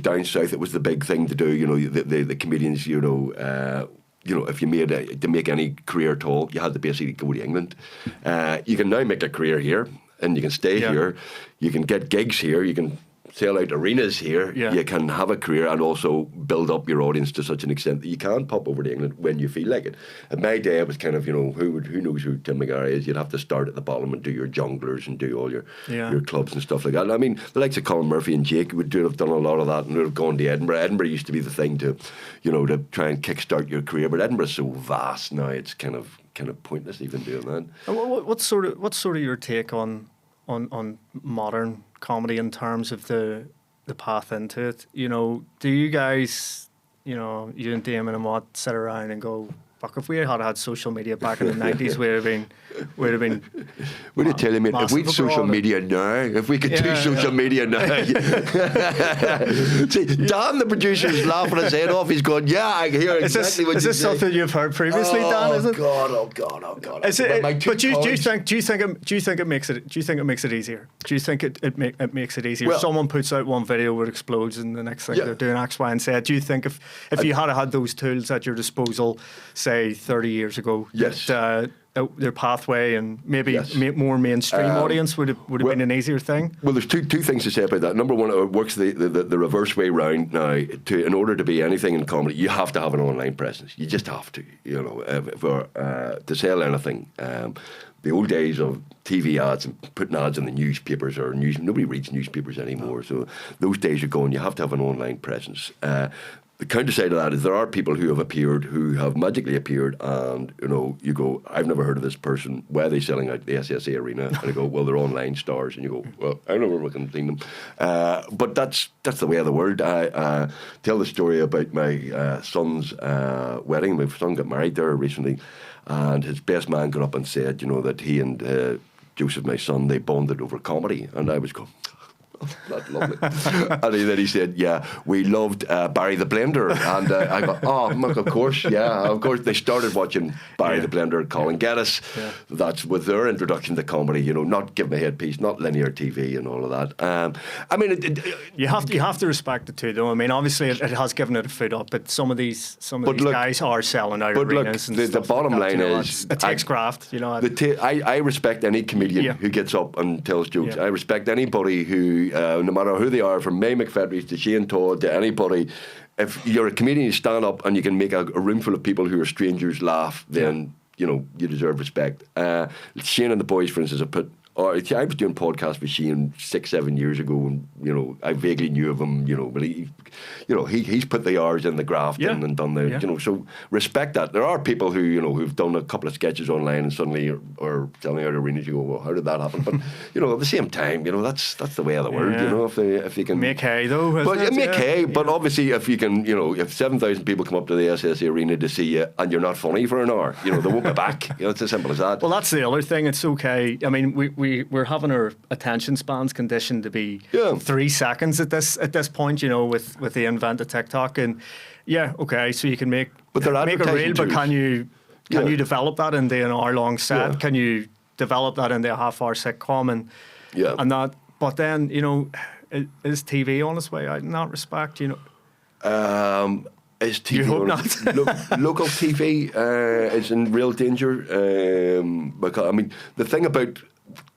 down south it was the big thing to do. The comedians, if you made to make any career at all, you had to basically go to England. You can now make a career here, and you can stay here. You can get gigs here. You can sell out arenas here. You can have a career and also build up your audience to such an extent that you can pop over to England when you feel like it. In my day, it was kind of, who knows who Tim McGarry is? You'd have to start at the bottom and do your Jongleurs and do all your clubs and stuff like that. And I mean, the likes of Colin Murphy and Jake would have done a lot of that and would have gone to Edinburgh. Edinburgh used to be the thing to try and kickstart your career, but Edinburgh's so vast now, it's kind of pointless even doing that. What's sort of your take on modern comedy in terms of the path into it? Do you guys, you and Damon and Watt sit around and go, fuck, if we had social media back in the 90s, we'd have been. What are you telling me? If we had social media now, if we could do social media now. See, Dan, the producer, is laughing his head off. He's going, I hear exactly what you say. Is this something you've heard previously, Dan? Is it? Oh God. Is it? But do you think it makes it easier? Do you think it makes it easier? Well, someone puts out one video where it explodes, and the next thing they're doing X, Y, and Z. Do you think if you had those tools at your disposal, say 30 years ago, their pathway and maybe more mainstream audience would have been an easier thing? Well, there's two things to say about that. Number one, it works the reverse way round now. In order to be anything in comedy, you have to have an online presence. You just have to, to sell anything. The old days of TV ads and putting ads in the newspapers nobody reads newspapers anymore. So those days are gone. You have to have an online presence. The counter side of that is there are people who have magically appeared, and you go, I've never heard of this person. Why are they selling out the SSA Arena? And I go, well, they're online stars, and you go, well, I've never fucking seen them. But that's the way of the world. I tell the story about my son's wedding. My son got married there recently, and his best man got up and said, that he and Joseph, my son, they bonded over comedy, and I was going, that's lovely. And then he said, we loved Barry the Blender. And I go, of course, of course. They started watching Barry the Blender, Colin Geddes. That's with their introduction to comedy, not Give Me a Headpiece, not linear TV and all of that. I mean, you have to respect it too, though. I mean, obviously it has given it a foot up, but some of these guys are selling out arenas. Look, the bottom line is, it takes craft. I respect any comedian who gets up and tells jokes. I respect anybody who, no matter who they are, from May McFedries to Shane Todd to anybody, if you're a comedian, you stand up and you can make a room full of people who are strangers laugh, then you deserve respect. Shane and the boys, for instance, have put I was doing podcasts with Shane 6-7 years ago, and I vaguely knew of him. But he's put the hours in the graft and done the so respect that. There are people who who've done a couple of sketches online and suddenly are selling out arenas. You go, well, how did that happen? But at the same time, that's the way of the world. If they can make hay though, make hay. But obviously, if you can, if 7,000 people come up to the SSA Arena to see you and you're not funny for an hour, they won't be back. It's as simple as that. Well, that's the other thing. It's okay. I mean, we're having our attention spans conditioned to be 3 seconds at this point, you know, with the invent of TikTok. And yeah, okay, so you can make a reel, but can you develop that into an hour-long set? Yeah. Can you develop that into a half-hour sitcom and that? But then, you know, is TV on its way out in that respect? You know, is TV you hope not. Local TV is in real danger because I mean the thing about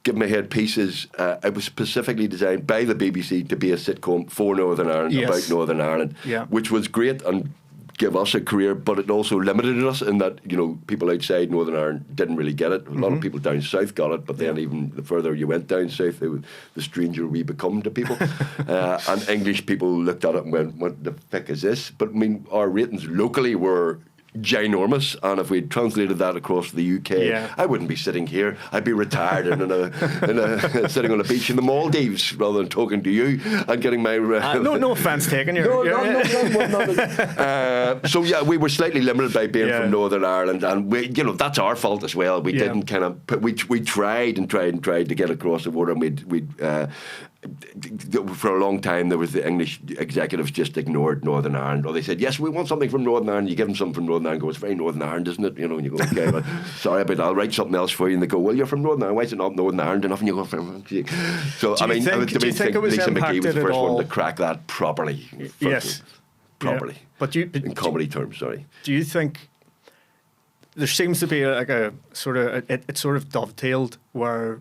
Give Me a Headpiece is it was specifically designed by the BBC to be a sitcom for Northern Ireland, about Northern Ireland, which was great and give us a career, but it also limited us in that, you know, people outside Northern Ireland didn't really get it. A lot of people down south got it, but then even the further you went down south, the stranger we become to people. And English people looked at it and went, what the fuck is this? But I mean, our ratings locally were ginormous, and if we'd translated that across the UK, I wouldn't be sitting here. I'd be retired and sitting on a beach in the Maldives rather than talking to you and getting my no offence taken. So yeah, we were slightly limited by being from Northern Ireland, and we, you know, that's our fault as well. We didn't kind of we tried to get across the border, and we'd for a long time there was the English executives just ignored Northern Ireland, or they said, yes, we want something from Northern Ireland. You give them something from Northern Ireland, go, it's very Northern Ireland, isn't it? You know, and you go, okay, well, sorry, but I'll write something else for you. And they go, well, you're from Northern Ireland, why is it not Northern Ireland enough? And you go, so I mean, do you think it was Lisa McGee was the first one to crack that properly. Properly. But in comedy terms, sorry. Do you think there seems to be like a sort of it sort of dovetailed where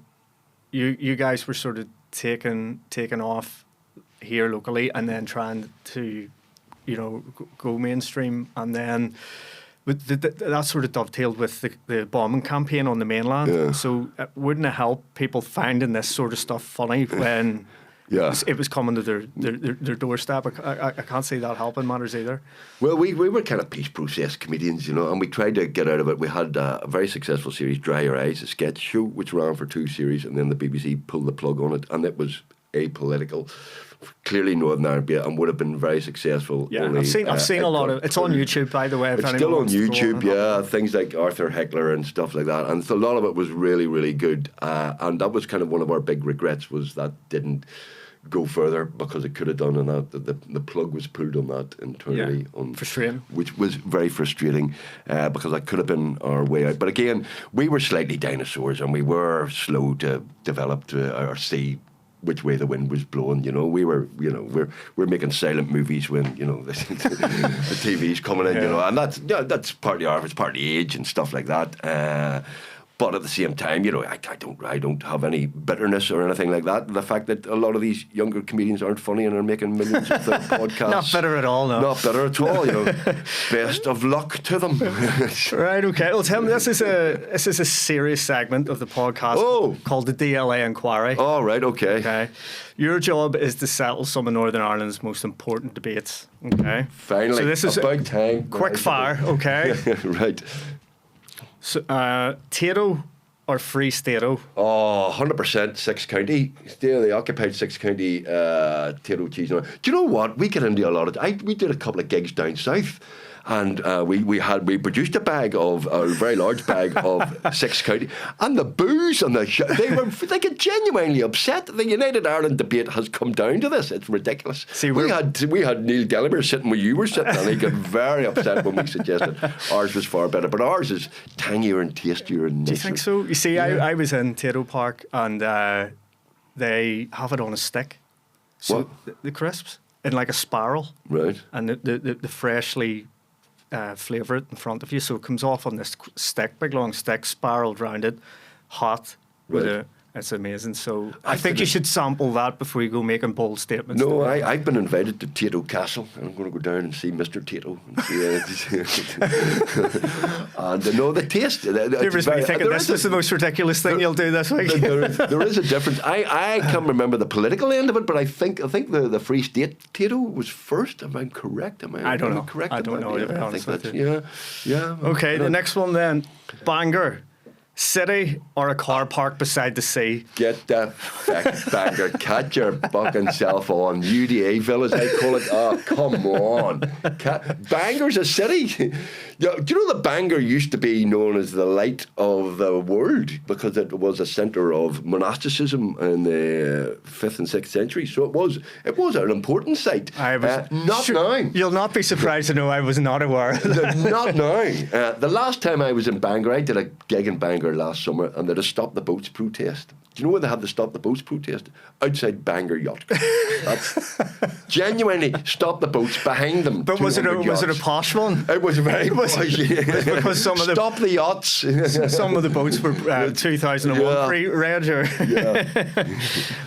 you guys were sort of taken off here locally and then trying to, you know, go mainstream, and then that sort of dovetailed with the bombing campaign on the mainland. So wouldn't it help people finding this sort of stuff funny when it was coming to their doorstep? I can't see that helping matters either. Well, we were kind of peace process comedians, you know, and we tried to get out of it. We had a very successful series, Dry Your Eyes, a sketch show, which ran for 2 series, and then the BBC pulled the plug on it, and it was apolitical, clearly Northern Ireland, and would have been very successful. Yeah, only, I've seen a lot of it's on YouTube, by the way. It's still on YouTube, things like Arthur Heckler and stuff like that, and so a lot of it was really, really good, and that was kind of one of our big regrets, was that didn't go further, because it could have done, and that the plug was pulled on that internally. Frustrating. Which was very frustrating, because that could have been our way out. But again, we were slightly dinosaurs, and we were slow to develop or see which way the wind was blowing. You know, we're making silent movies when, you know, the TV's coming in, you know, and that's partly it's partly age and stuff like that. But at the same time, you know, I don't have any bitterness or anything like that. The fact that a lot of these younger comedians aren't funny and are making millions of their podcasts. Not bitter at all, no. Not bitter at all, you know. Best of luck to them. Right, okay. Well, Tim, this is a serious segment of the podcast called the DLA Inquiry. Oh, right, okay. Your job is to settle some of Northern Ireland's most important debates. Okay. Finally, so this is about time. Quick fire, okay. Right. So, Tayto or Free Stayto? Oh, 100% Six County. Still, they occupied Six County Tayto cheese. Do you know what? We get into a lot of... we did a couple of gigs down south, and we produced a very large bag of Six County, and the booze and they get genuinely upset. The United Ireland debate has come down to this. It's ridiculous. See, we had Neil Gallagher sitting where you were sitting, and he got very upset when we suggested ours was far better, but ours is tangier and tastier and nicer. Do you think so? You see, I was in Tayto Park, and they have it on a stick. So the crisps in like a spiral, right? And the freshly flavour it in front of you, so it comes off on this stick, big long stick, spiraled round it, hot. Right. It's amazing. So I think you should sample that before you go making bold statements. No, I've been invited to Tayto Castle, and I'm going to go down and see Mr. Tayto. And know the taste. This is the most ridiculous thing you'll do this week. There is a difference. I can't remember the political end of it, but I think the Free State Tayto was first. Am I correct? I don't know. I think that's, yeah. Okay, the next one then, Bangor. City or a car park beside the sea? Get the feck Bangor. Catch your fucking self on. UDA villas, I call it. Oh, come on. Bangor's a city. Do you know that Bangor used to be known as the light of the world because it was a centre of monasticism in the 5th and 6th century? So it was an important site. Not now. You'll not be surprised to know I was not aware of that. Not now. The last time I was in Bangor, I did a gig in Bangor last summer, and they had a Stop the Boats protest. Do you know where they had the Stop the Boats protest? Outside Bangor Yacht Club. That's genuinely Stop the Boats behind them. But was it a posh one? It was very posh. Because some of the Stop the yachts. Some of the boats were 2001 pre-reg.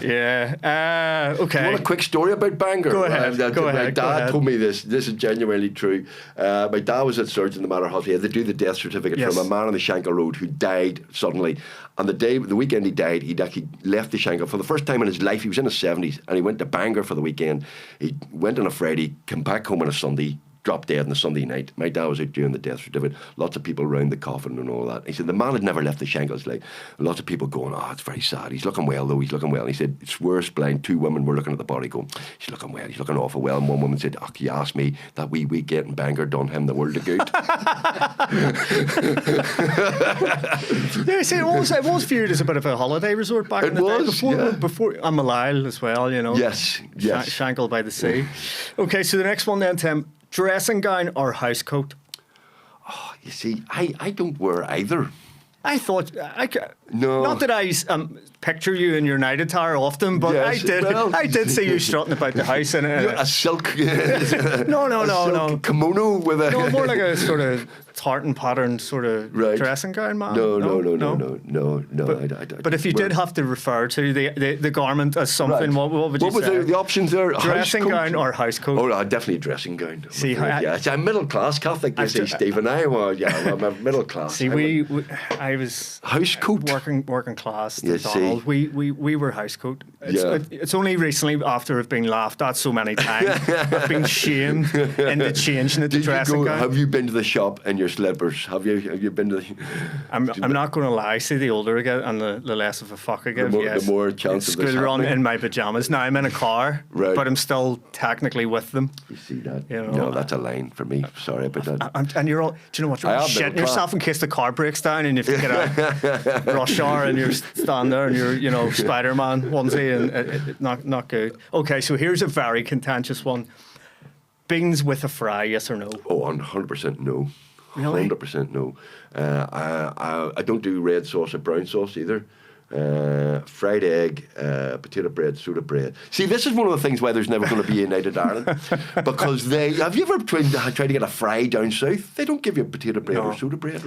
Yeah. Okay. Do you want a quick story about Bangor? Go ahead. My dad told me this. This is genuinely true. My dad was at Surgeon in the Manor Hospital. They do the death certificate from a man on the Shankill Road who died suddenly. And the weekend he died, he'd actually left the Shankill for the first time in his life. He was in his 70s, and he went to Bangor for the weekend. He went on a Friday, came back home on a Sunday, dropped dead on the Sunday night. My dad was out doing the death certificate, lots of people around the coffin and all that. He said the man had never left the Shankles. Like, lots of people going, oh, it's very sad. He's looking well, though. He's looking well. And he said, it's worse blind. 2 women were looking at the body going, he's looking well. He's looking awful well. And one woman said, oh, you asked me that wee weekend in Bangor done him the world of good. Yeah, see, it was viewed as a bit of a holiday resort back in the day. Before and Malile as well, you know. Yes. Shankill by the sea. Okay, so the next one then, Tim. Dressing gown or house coat? Oh, you see, I don't wear either. I thought no. Not that I picture you in your night attire often, but yes, I did see you strutting about the house in a silk. No. Kimono with a. No, more like a sort of tartan pattern sort of dressing gown, man. No. But if you did have to refer to the garment as something, what would you say? What were the options there? Dressing gown or house coat? Oh, definitely dressing gown. See, I'm middle class Catholic. You see, Stephen. I'm middle class. See, I was house coat, working class. Donald. We were house coat. It's only recently, after I've been laughed at so many times, I've been shamed into changing it to dressing gown. Have you been to the shop in your slippers? Have you been to the... I'm not going to lie. See, the older I get and the less of a fuck I give. The more chance of this school run happening. in my pajamas. Now I'm in a car, but I'm still technically with them. You see that? You know, no, that's a line for me. Sorry about that. And you're all... Do you know what? You're shitting yourself in case the car breaks down and if you get a rush hour and you're standing there and you're Spider-Man onesie and not good. Okay, so here's a very contentious one. Beans with a fry, yes or no? Oh, 100% no. Really? 100% no. I don't do red sauce or brown sauce either. Fried egg, potato bread, soda bread. See, this is one of the things why there's never going to be a United Ireland, because have you ever tried to get a fry down south? They don't give you potato bread or soda bread.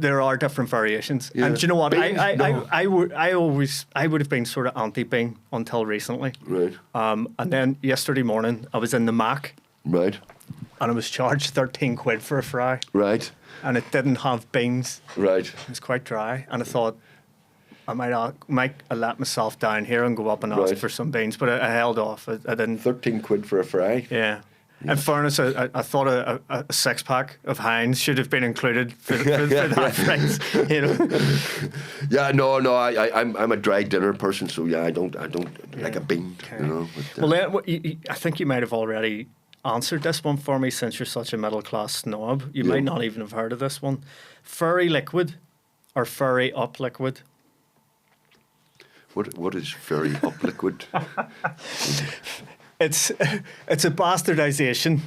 There are different variations, and do you know what? I would have been sort of anti-bean until recently, right? And then yesterday morning I was in the Mac, right, and I was charged 13 quid for a fry, right, and it didn't have beans, right. It was quite dry, and I thought, I might let myself down here and go up and ask for some beans, but I held off. I didn't. 13 quid for a fry? Yeah. In fairness, I thought a 6-pack of Heinz should have been included for that price. You know. Yeah, no. I'm a dry dinner person, so I don't like a bean. Okay. You know. But, I think you might have already answered this one for me since you're such a middle class snob. You might not even have heard of this one. Furry liquid or furry up liquid? What is furry up liquid? It's a bastardization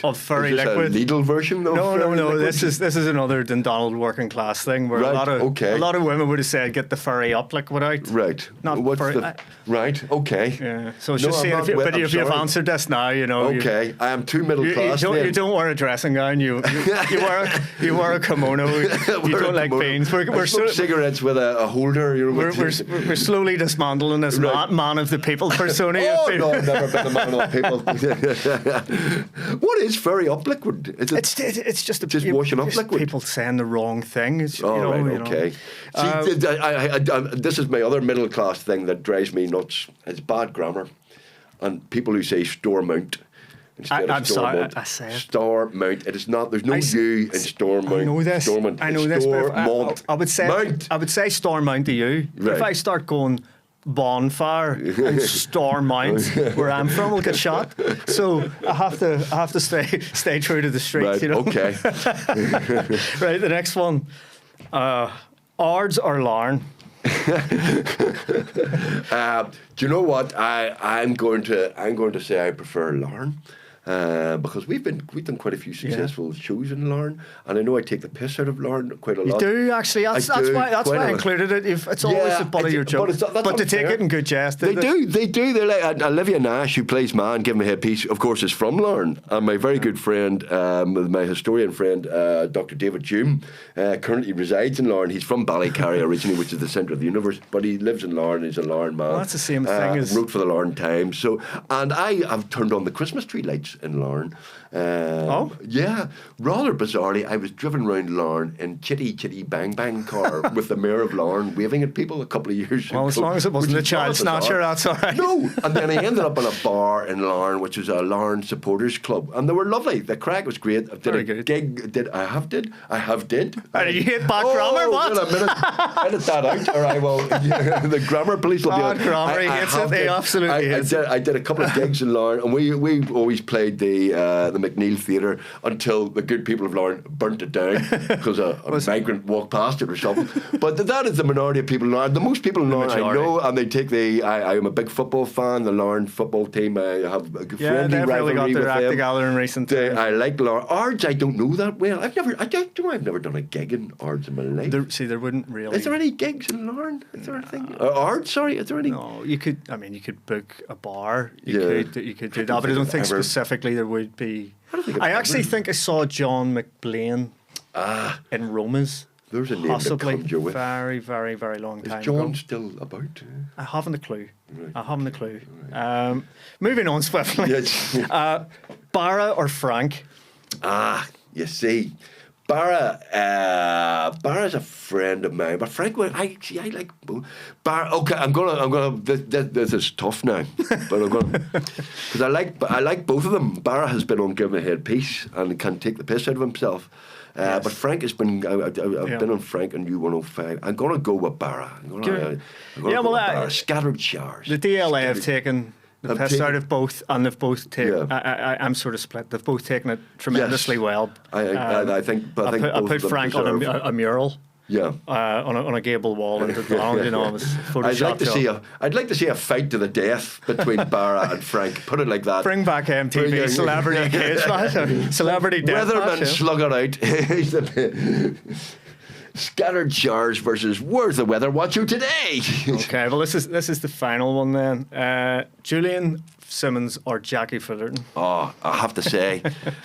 of furry is this liquid. A Lidl version of No. Liquid? This is another Dundonald working class thing where a lot of women would have said get the furry up liquid out. Right. Not what's furry. Right. Okay. Yeah. So it's just saying, if you've answered this now, you know. Okay. I am too middle class. You don't wear a dressing gown. You wear a kimono. You don't like beans. We're cigarettes with a holder. We're slowly dismantling this man of the people persona. No, I've never been a man of the people. What is furry up liquid? It's just washing up liquid. People saying the wrong thing. Okay. See, this is my other middle class thing that drives me nuts. It's bad grammar, and people who say Stormont. instead I'm of sorry, Stormont. I said it. Stormont. It is not. There's no U in Stormont. I know this. Stormont. I know It's this. But Stormont. I would say Mount. I would say Stormont to you. Right. If I start going bonfire and Stormont, where I'm from, will get shot. So I have to stay true to the streets. Right. You know. Okay. Right. The next one. Ards or Larn? Do you know what? I'm going to say I prefer Larne. Because we've done quite a few successful shows in Larne, and I know I take the piss out of Larne quite a lot. You do actually. That's why I included it. It's always a butt of your joke, but to take it in good jest. They do. They're like Olivia Nash, who plays Man, Give Me a Headpiece. Of course, is from Larne, and my very good friend, my historian friend, Dr. David Hume, currently resides in Larne. He's from Ballycarry originally, which is the centre of the universe, but he lives in Larne. He's a Larne man. Well, that's the same thing as wrote for the Larne Times. So, and I have turned on the Christmas tree lights in Larne. Yeah, rather bizarrely, I was driven around Larne in Chitty Chitty Bang Bang car with the mayor of Larne waving at people a couple of years ago. Well, as long as it wasn't a child snatcher, that's all right. No, and then I ended up in a bar in Larne, which was a Larne supporters club, and they were lovely. The crack was great. I did Very a good. gig. I have did. And you hit bad grammar, what? Wait a minute. Edit that out, or I will. The grammar police will be on. Bad grammar, he hates it. He absolutely hates it. I did a couple of gigs in Larne, and we always played the McNeil Theatre until the good people of Larne burnt it down because a migrant walked past it or something. But that is the minority of people in Larne. The most people in Larne I know, and they take I am a big football fan. The Larne football team, I have a friendly rivalry with them. Yeah, they've really got their act together in recent times. I like Larne. Ards, I don't know that well. I've never done a gig in Ards in my life. There wouldn't really. Is there any gigs in Larne? Is there anything? Ards, sorry, is there any? No, you could book a bar. You could do that, but I don't think ever- specifically there would be. I actually think I saw John McBlain in Roma's. There's a name that possibly comes your way. very, very, very long Is time John ago. still about? I haven't a clue. Right. I haven't a clue. Moving on swiftly. Yes. Barra or Frank? You see, Barra's a friend of mine, but Frank, I like Barra. Okay, I'm gonna. This is tough now, but I'm gonna because I like both of them. Barra has been on Give Me a Headpiece and can take the piss out of himself. Yes. But Frank has been. I've been on Frank and U105. I'm gonna go with Barra. Barra. Scattered showers. The DLA have taken the piss out of both, and they've both taken. Yeah. I'm sort of split. They've both taken it tremendously well. I think. I both put of them Frank on deserve- a mural. Yeah. On a gable wall in Dundonald, you know, it was photoshopped. I'd like to see a fight to the death between Barra and Frank. Put it like that. Bring back MTV celebrity cage match, celebrity death Weatherman match. slug it out. Scattered showers versus where's the weather? Watch you today. Okay, well this is the final one then. Julian Simmons or Jackie Fullerton? Oh, I have to say,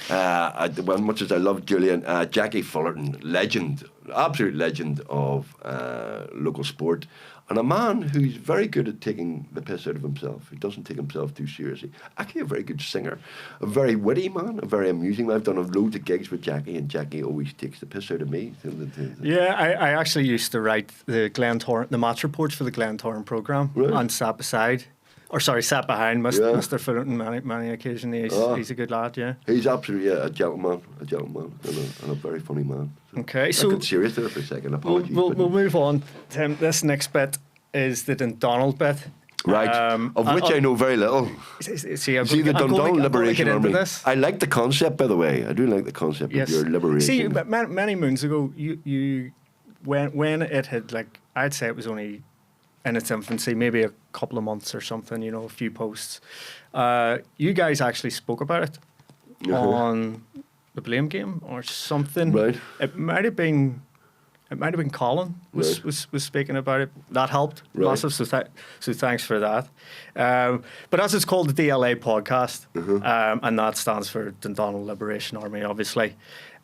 as much as I love Julian, Jackie Fullerton, legend, absolute legend of local sport, and a man who's very good at taking the piss out of himself. He doesn't take himself too seriously. Actually, a very good singer, a very witty man, a very amusing man. I've done loads of gigs with Jackie, and Jackie always takes the piss out of me. Yeah, I actually used to write the match reports for the Glentoran programme and sat behind Mr. Fullerton many occasions. He's a good lad, yeah. He's absolutely a gentleman, and a very funny man. Okay, I so got serious there for a second. Apologies. We'll move on. Tim, this next bit is the Dundonald bit. Right, of which I know very little. See the Dundonald Liberation Army. This. I like the concept, by the way. I do like the concept of your liberation. See, many moons ago, you when it had, like, I'd say it was only in its infancy, maybe a couple of months or something, a few posts. You guys actually spoke about it on the Blame Game or something. Right. It might have been Colin was speaking about it. That helped massive. So thanks for that. But as it's called, the DLA Podcast, and that stands for Dundonald Liberation Army, obviously.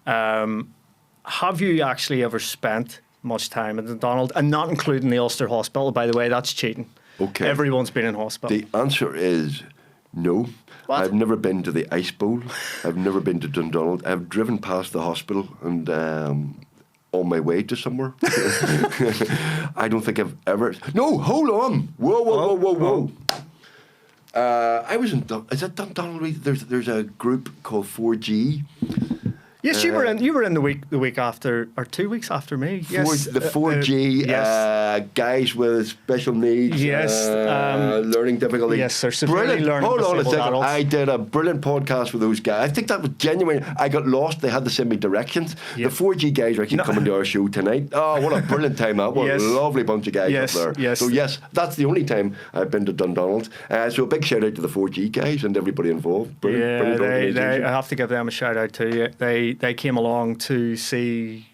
Have you actually ever spent much time in Dundonald, and not including the Ulster Hospital, by the way? That's cheating. Okay. Everyone's been in hospital. The answer is no. What? I've never been to the Ice Bowl. I've never been to Dundonald. I've driven past the hospital and on my way to somewhere. I don't think I've ever... No, hold on. Whoa. I was in. Is it Dundonald-related? There's a group called 4G. Yes, you were in the week after, or 2 weeks after me. Yes, The 4G yes. Guys with special needs. Yes, learning difficulties. Yes, they're severely learning Hold on a disabled second. adults. I did a brilliant podcast with those guys. I think that was genuine. I got lost. They had to send me directions. Yep. The 4G guys are actually coming to our show tonight. Oh, what a brilliant time that was. Yes. A lovely bunch of guys Yes, up there. yes. So yes, that's the only time I've been to Dundonald. So a big shout out to the 4G guys and everybody involved. Brilliant They I have to give them a shout out too. They came along to see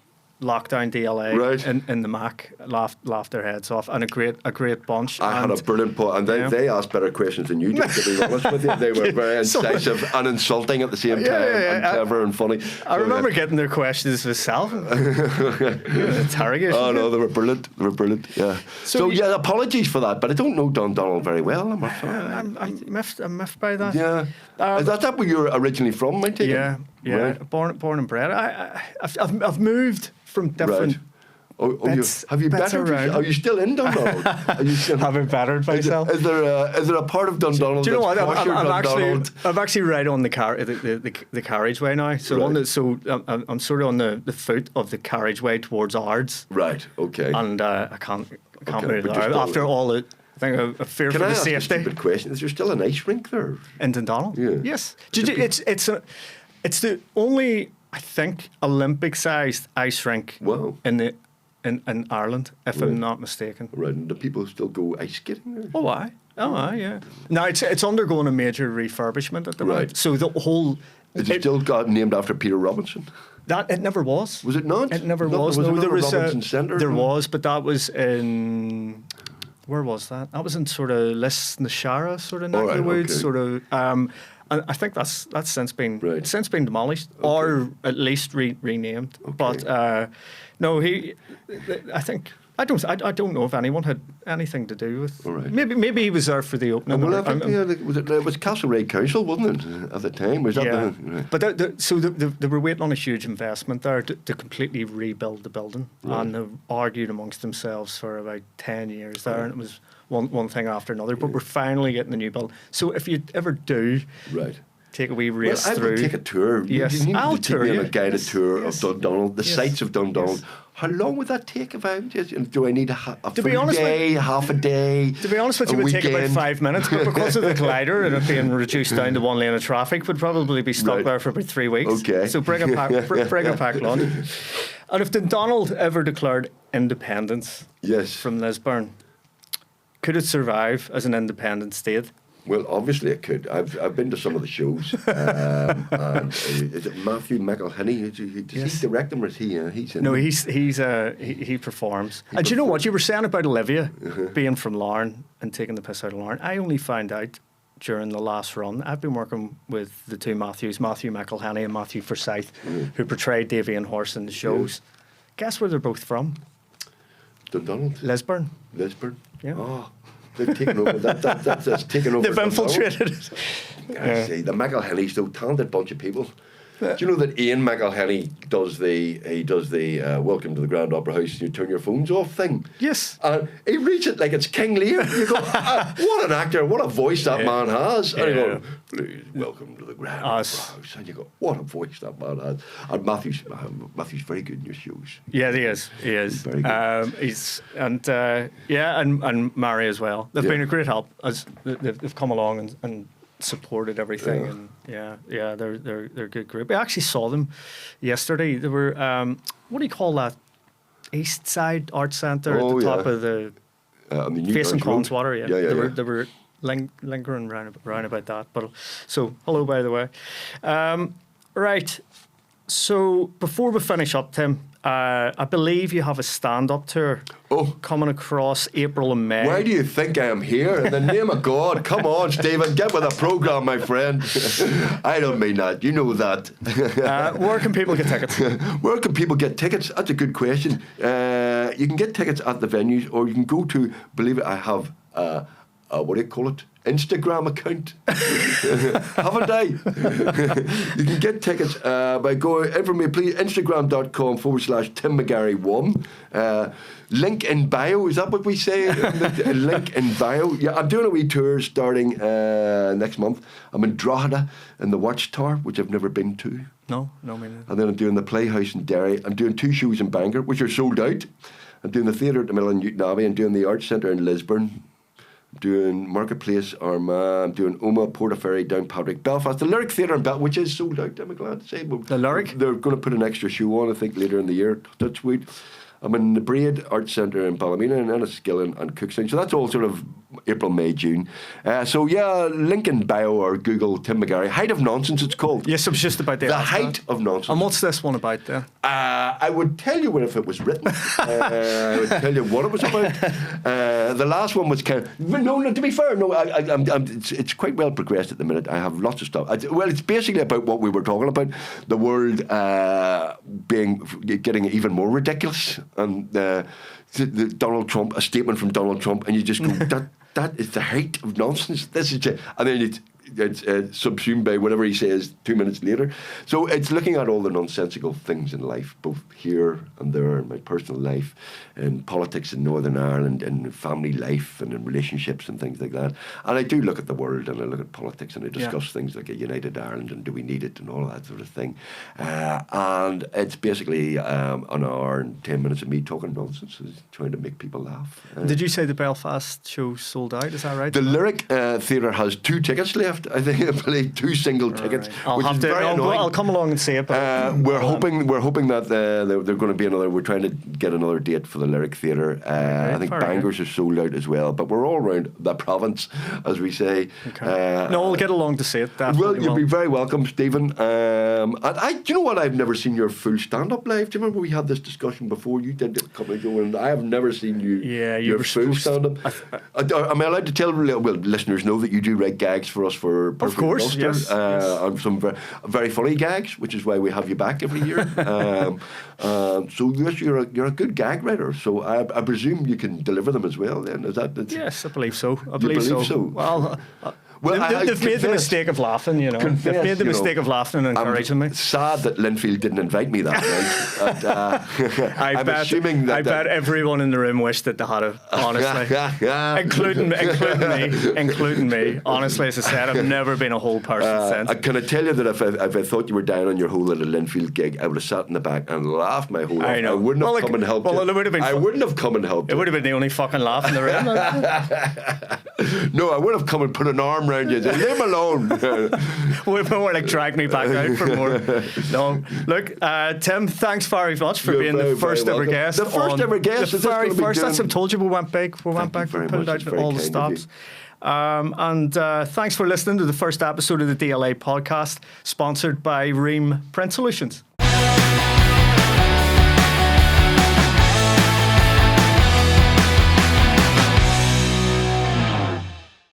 lockdown DLA Right. in the Mac, laughed their heads off, and a great bunch. I had a brilliant point, and they asked better questions than you did, to be honest with you. They were very incisive and insulting at the same time, and clever and funny. I remember getting their questions myself. Interrogation. Oh no, they were brilliant. Yeah. So yeah, apologies for that, but I don't know Dundonald very well. I'm miffed by that. Yeah. Is that where you're originally from, I take it? Yeah. Right. Born and bred. I've moved from different. Right. Have you bits bettered? around. Are you still in Dundonald? Are you still? Have I bettered myself? Is there a part of Dundonald? Do you know what? Dundonald? I'm actually right on the carriageway now. So Right. I'm sort of on the foot of the carriageway towards Ards. Right. Okay. And I can't Okay, move but there you're still after there. all the. I think a fear Can for I the ask a safety. stupid question? Is there still an ice rink there? In Dundonald? Yeah. Yes. It's the only, I think, Olympic-sized ice rink Wow. in Ireland, if I'm not mistaken. Right, and do people still go ice skating there? Oh, aye, yeah. Now it's undergoing a major refurbishment at the moment. Right. So the whole Is it still got named after Peter Robinson? that it never was. Was it not? It never No, was. was No, it there not was Robinson Centre? There was, but that was in. Where was that? That was in sort of Lisnashara, sort of neck of right, the woods, okay. sort of. And I think that's since been Right. demolished or at least renamed. Okay. But no, I think. I don't know if anyone had anything to do with. All right. Maybe he was there for the opening. Well, or- I think it was Castlereagh Council, wasn't it, at the time? Was that yeah, right. but they were waiting on a huge investment there to completely rebuild the building, and they argued amongst themselves for about 10 years there, and it was one thing after another. But we're finally getting the new building. So if you ever do Right. take a wee race Well, I through, would take a tour. Yes, You need I'll to take tour me on you. a guided Yes, tour yes. of Dundonald, the Yes, sights of Dundonald. yes. How long would that take if I do I need a To be full honest with- day, half a day? To be honest with you, it would take about 5 minutes, but because of the collider and it being reduced down to one lane of traffic, would probably be stuck Right. there for about 3 weeks. Okay. So bring a packed lunch. And if Dundonald ever declared independence Yes. from Lisburn, could it survive as an independent state? Well, obviously it could. I've been to some of the shows. And is it Matthew McElhinney? Does he direct them or is he? He's in No, them? he performs. And do you know what you were saying about Olivia being from Larne and taking the piss out of Larne? I only found out during the last run. I've been working with the two Matthews, Matthew McElhinney and Matthew Forsyth, who portrayed Davy and Horse in the shows. Guess where they're both from? Dundonald? Lisburn. Lisburn? Yeah. Oh, they've taken over. That's taken over. They've Dundonald. infiltrated it. I see. The McElhinney's though, talented bunch of people. Do you know that Ian McElhinney does the Welcome to the Grand Opera House, you turn your phones off thing? Yes. And he reads it like it's King Lear. You go, what an actor, what a voice that man has. And you go, please, welcome to the Grand Opera House. And you go, what a voice that man has. And Matthew's very good in your shows. Yeah, he is. He is. Very good. He's and Mary as well. They've been a great help as they've come along and supported everything. And they're a good group. I actually saw them yesterday. They were what do you call that? East Side Arts Centre at the top of the on the New facing Downs Road. Connswater. Yeah, they were lingering round about that. But so hello, by the way. Right. So before we finish up, Tim, I believe you have a stand-up tour coming across April and May. Why do you think I am here? In the name of God, come on, Stephen, get with the programme, my friend. I don't mean that. You know that. Where can people get tickets? Where can people get tickets? That's a good question. You can get tickets at the venues, or you can go to, believe it, I have a what do you call it? Instagram account. Haven't I? You can get tickets by going in for me, please. Instagram.com/Tim McGarry1. Link in bio, is that what we say? Link in bio. Yeah, I'm doing a wee tour starting next month. I'm in Drogheda in the Watchtower, which I've never been to. No, me neither. And then I'm doing the Playhouse in Derry. I'm doing 2 shows in Bangor, which are sold out. I'm doing the theatre at the Mill in Newton Abbey. I'm doing the Arts Centre in Lisburn. I'm doing Marketplace, Armagh. I'm doing Omagh, Portaferry, Downpatrick, Belfast. The Lyric Theatre in Belfast, which is sold out, I'm glad to say. The Lyric? They're going to put an extra show on, I think, later in the year. That's sweet. I'm in the Braid Arts Centre in Ballymena and Enniskillen and Cookstown. So that's all sort of April, May, June. So yeah, link in bio or Google Tim McGarry. Height of Nonsense, it's called. Yes, I was just about to The ask Height that. of Nonsense. And what's this one about then? I would tell you if it was written. I would tell you what it was about. The last one was kind of... No, to be fair, no, it's quite well progressed at the minute. I have lots of stuff. Well, it's basically about what we were talking about. The world getting even more ridiculous. And Donald Trump, a statement from Donald Trump, and you just go, that is the height of nonsense. This is it. And then it's subsumed by whatever he says 2 minutes later. So it's looking at all the nonsensical things in life, both here and there, in my personal life, in politics in Northern Ireland, in family life and in relationships and things like that. And I do look at the world and I look at politics and I discuss things like a united Ireland and do we need it and all that sort of thing. And it's basically an hour and 10 minutes of me talking nonsense, trying to make people laugh. Did you say the Belfast show sold out? Is that right? The Lyric Theatre has 2 tickets left. I think I believe 2 single tickets, which is very annoying. I'll come along and see it. But we're hoping that they're going to be another. We're trying to get another date for the Lyric Theatre. I think Bangor's are sold out as well. But we're all around the province, as we say. Okay. No, we'll get along to see it. Definitely. Well, you'll be very welcome, Stephen. And do you know what? I've never seen your full stand-up live. Do you remember we had this discussion before? You did it a couple of ago, and I have never seen you. Yeah, your full stand-up. Am I allowed to tell listeners know that you do write gags for us for? Of course, yes. And some very funny gags, which is why we have you back every year. So yes, you're a good gag writer. So I presume you can deliver them as well. Then is that? Yes, I believe so. I believe so. Well. They've made the mistake of laughing, you know. They've made the mistake of laughing and encouraging me. Sad that Linfield didn't invite me that night. I bet everyone in the room wished that they had it, honestly. including me. Honestly, as I said, I've never been a whole person since. Can I tell you that if I thought you were down on your hole at a Linfield gig, I would have sat in the back and laughed my whole life. I wouldn't have come and helped you. I wouldn't have come and helped you. It would have been the only fucking laugh in the room. No, I would have come and put an arm around you. Leave him alone. More like drag me back out for more. No, look, Tim, thanks very much for being the first ever guest. The first ever guest. The very first. That's what I told you. We went big. We went back. We put out all the stops. And thanks for listening to the first episode of the DLA podcast, sponsored by Ream Print Solutions.